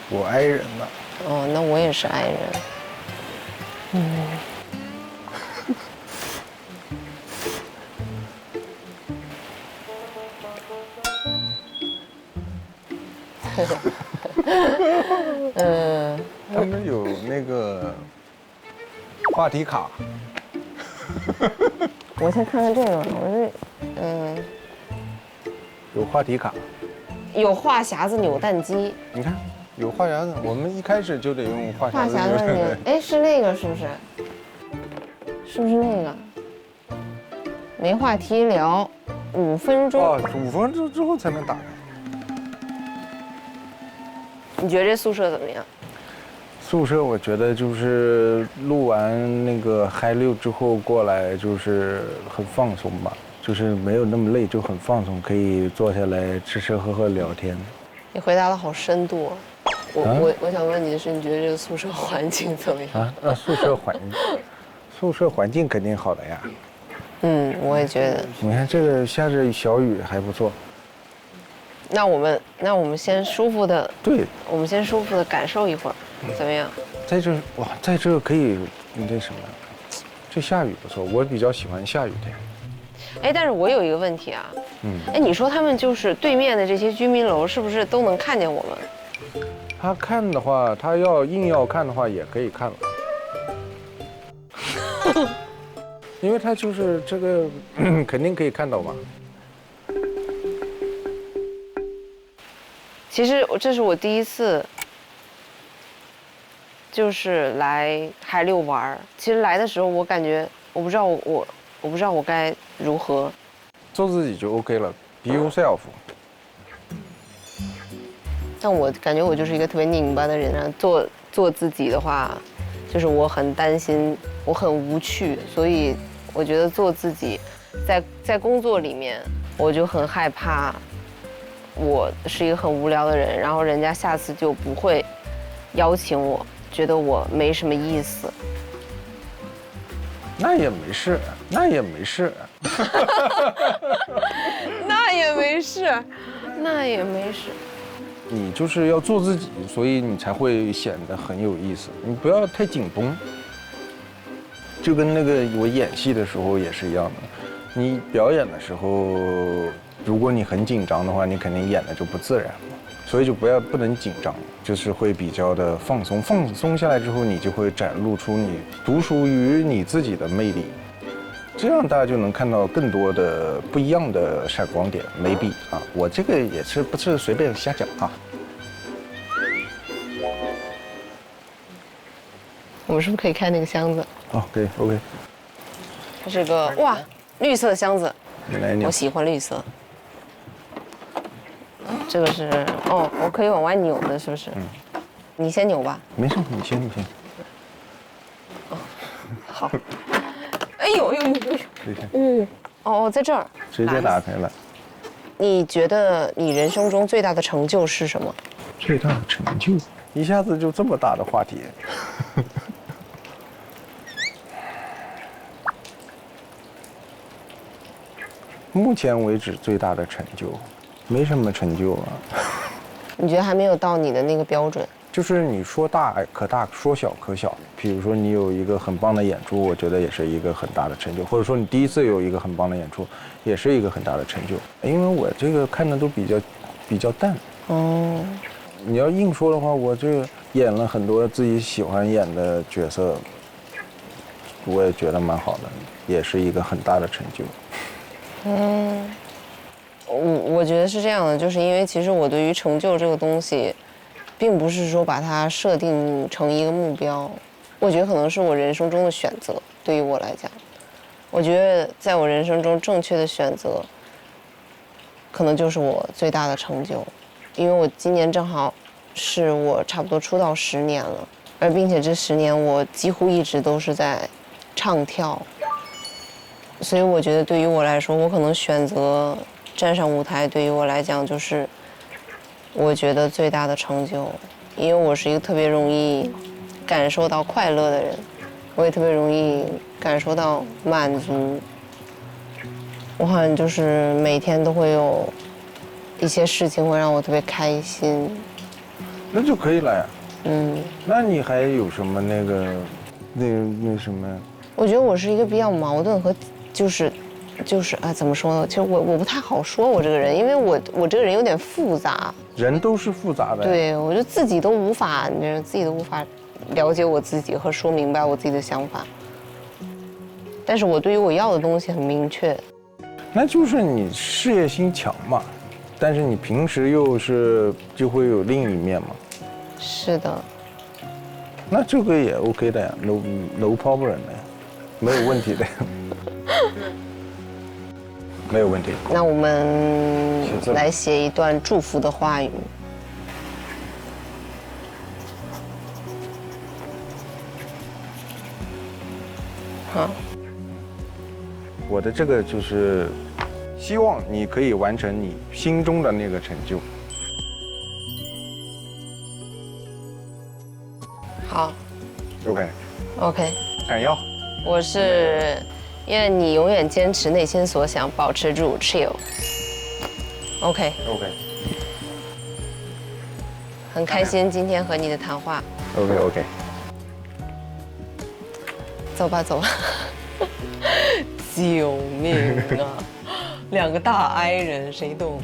我 I 人呢。哦，那我也是 I 人。他们有那个话题卡。我先看看这个，有话题卡。有话匣子扭蛋机。你看，有话匣子，我们一开始就得用话匣子。哎，是那个是不是？是不是那个？没话题聊，5分钟。哦，5分钟之后才能打开。你觉得这宿舍怎么样？宿舍我觉得就是录完那个嗨6之后过来就是很放松吧，就是没有那么累，就很放松，可以坐下来吃喝聊天。你回答的好深度啊！我想问你的是，你觉得这个宿舍环境怎么样？啊，宿舍环境肯定好的呀。我也觉得。你看这个下着小雨还不错。那我们先舒服的。对。我们先舒服的感受一会儿，怎么样？在这可以那什么，这下雨不错，我比较喜欢下雨天。哎，但是我有一个问题啊。哎，你说他们就是对面的这些居民楼，是不是都能看见我们？他看的话，他硬要看的话，也可以看了。因为他就是这个，肯定可以看到嘛。其实这是我第一次就是来海里玩儿。其实来的时候，我感觉我不知道我该如何做自己就 OK 了 ，Be yourself。但我感觉我就是一个特别拧巴的人啊，做自己的话，就是我很担心，我很无趣，所以我觉得做自己，在工作里面，我就很害怕，我是一个很无聊的人，然后人家下次就不会邀请我，觉得我没什么意思。那也没事，那也没事，那也没事，那也没事。你就是要做自己，所以你才会显得很有意思。你不要太紧绷，就跟那个我演戏的时候也是一样的。你表演的时候，如果你很紧张的话，你肯定演的就不自然了。所以就不能紧张，就是会比较的放松。放松下来之后，你就会展露出你独属于你自己的魅力。这样大家就能看到更多的不一样的闪光点。maybe 啊，我这个也是不是随便瞎讲啊。我们是不是可以开那个箱子？哦，可以 ，OK。它是个哇，绿色的箱子，来扭。我喜欢绿色。这个是哦，我可以往外扭的，是不是？嗯。你先扭吧。没事，你先。哦，好。哎呦呦呦呦！哦，在这儿。直接打开了。你觉得你人生中最大的成就是什么？最大的成就，一下子就这么大的话题。目前为止最大的成就，没什么成就啊。你觉得还没有到你的那个标准？就是你说大可大，说小可小。比如说你有一个很棒的演出，我觉得也是一个很大的成就；或者说你第一次有一个很棒的演出，也是一个很大的成就。因为我这个看的都比较淡。哦。你要硬说的话，我这演了很多自己喜欢演的角色，我也觉得蛮好的，也是一个很大的成就。嗯，我觉得是这样的，就是因为其实我对于成就这个东西，并不是说把它设定成一个目标，我觉得可能是我人生中的选择。对于我来讲，我觉得在我人生中正确的选择，可能就是我最大的成就。因为我今年正好是我差不多出道10年了，并且这10年我几乎一直都是在唱跳。所以我觉得对于我来说，我可能选择站上舞台，对于我来讲就是我觉得最大的成就。因为我是一个特别容易感受到快乐的人，我也特别容易感受到满足。我好像就是每天都会有一些事情会让我特别开心。那就可以了呀。嗯。那你还有什么那什么？我觉得我是一个比较矛盾和就是啊，怎么说呢？其实我不太好说我这个人，因为我这个人有点复杂。人都是复杂的。对，我就自己都无法了解我自己和说明白我自己的想法。但是我对于我要的东西很明确。那就是你事业心强嘛，但是你平时就会有另一面嘛。是的。那这个也 OK 的呀 ，no problem 的呀，没有问题的呀。没有问题。那我们来写一段祝福的话语。好。我的这个就是希望你可以完成你心中的那个成就。好。OK。闪耀。我是愿你永远坚持内心所想，保持住 chill。OK。很开心今天和你的谈话。OK。走吧。救命啊！2个大 I 人，谁懂？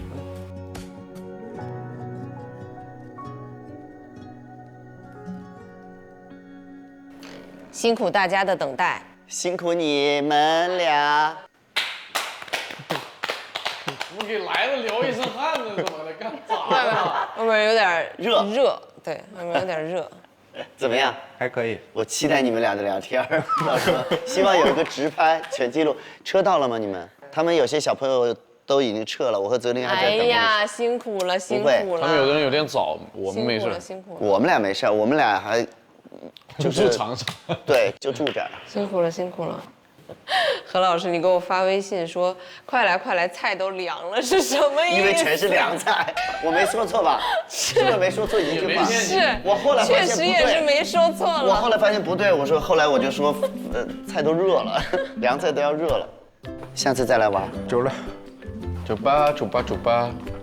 辛苦大家的等待，辛苦你们俩。我给来了撩一身汗呢，怎么的？干啥呢？外面有点热，对，外面有点热。怎么样？还可以。我期待你们俩的聊天儿，到时候希望有一个直拍全记录。车到了吗？你们？他们有些小朋友都已经撤了，我和泽林还在等。哎呀，辛苦了，辛苦了。他们有的人有点早，我们没事。辛苦了。我们俩没事，我们俩还就是场上。对，就住这儿。辛苦了，辛苦了。何老师，你给我发微信说快来快来，菜都凉了，是什么意思？因为全是凉菜，我没说错吧？是不是没说错一句话？是，我后来发现确实也是没说错了。我后来发现不对，后来我就说，菜都热了，凉菜都要热了，下次再来玩。走了。走吧。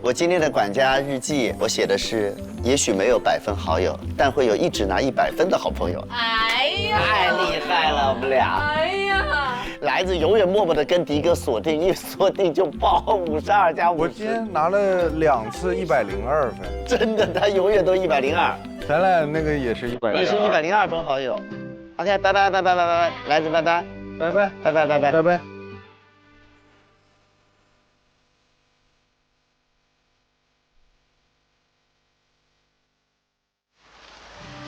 我今天的管家日记，我写的是，也许没有100分好友，但会有一直拿100分的好朋友。哎呀，太厉害了，我们俩。哎呀，来自永远默默的跟迪哥锁定，一锁定就爆52加50。我今天拿了2次102分，真的，他永远都102。咱俩那个也是102，也是102分好友。OK， 拜拜，来自拜拜。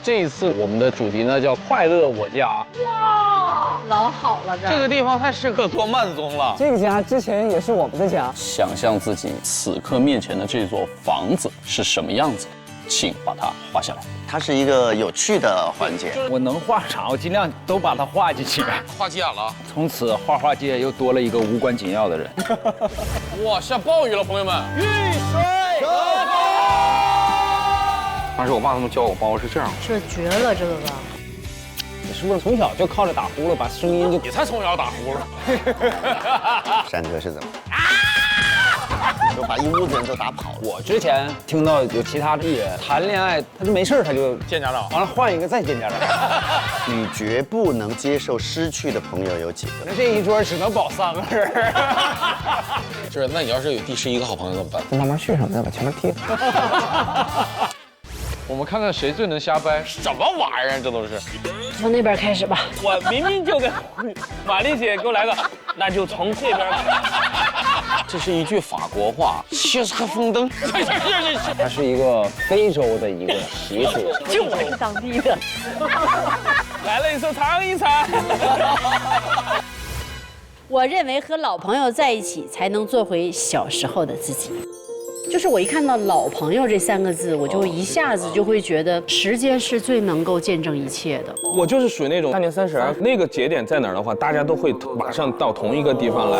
这一次我们的主题呢叫快乐我家。哇，老好了这个地方太适合做慢综了。这个家之前也是我们的家。想象自己此刻面前的这座房子是什么样子，请把它画下来。它是一个有趣的环节，我能画啥，我尽量都把它画进去。画急眼了，从此画画界又多了一个无关紧要的人。哇，下暴雨了，朋友们！遇水得风。当时我爸他们教我包是这样，这绝了，这个吧。你是不是从小就靠着打呼噜把声音就？你才从小打呼噜。山哥是怎么？就把一屋子人都打跑了。我之前听到有其他艺人谈恋爱，他就没事他就见家长，完了换一个再见家长。你绝不能接受失去的朋友有几个？那这一桌只能保3个人。是，那你要是有第11个好朋友怎么办？就慢慢续上，再把前面踢了。我们看看谁最能瞎掰，什么玩意儿？这都是。从那边开始吧。我明明就跟玛丽姐给我来个，那就从这边。这是一句法国话，切斯克风灯。它是一个非洲的一个习俗，就我是当地的。来了一首尝一尝。我认为和老朋友在一起，才能做回小时候的自己。就是我一看到老朋友这3个字，我就一下子就会觉得时间是最能够见证一切的。我就是属于那种大年30那个节点在哪儿的话，大家都会马上到同一个地方来。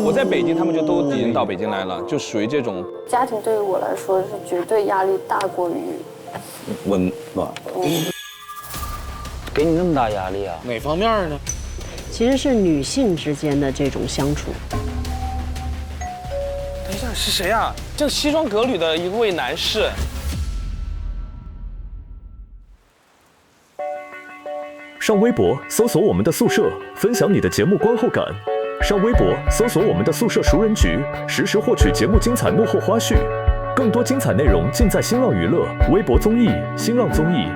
我在北京，他们就都已经到北京来了，就属于这种。家庭对于我来说是绝对压力大过于温暖。给你那么大压力啊？哪方面呢？其实是女性之间的这种相处。等一下，是谁啊？这西装革履的一位男士。上微博搜索我们的宿舍，分享你的节目观后感。上微博搜索我们的宿舍熟人局，实时获取节目精彩幕后花絮。更多精彩内容尽在新浪娱乐、微博综艺、新浪综艺。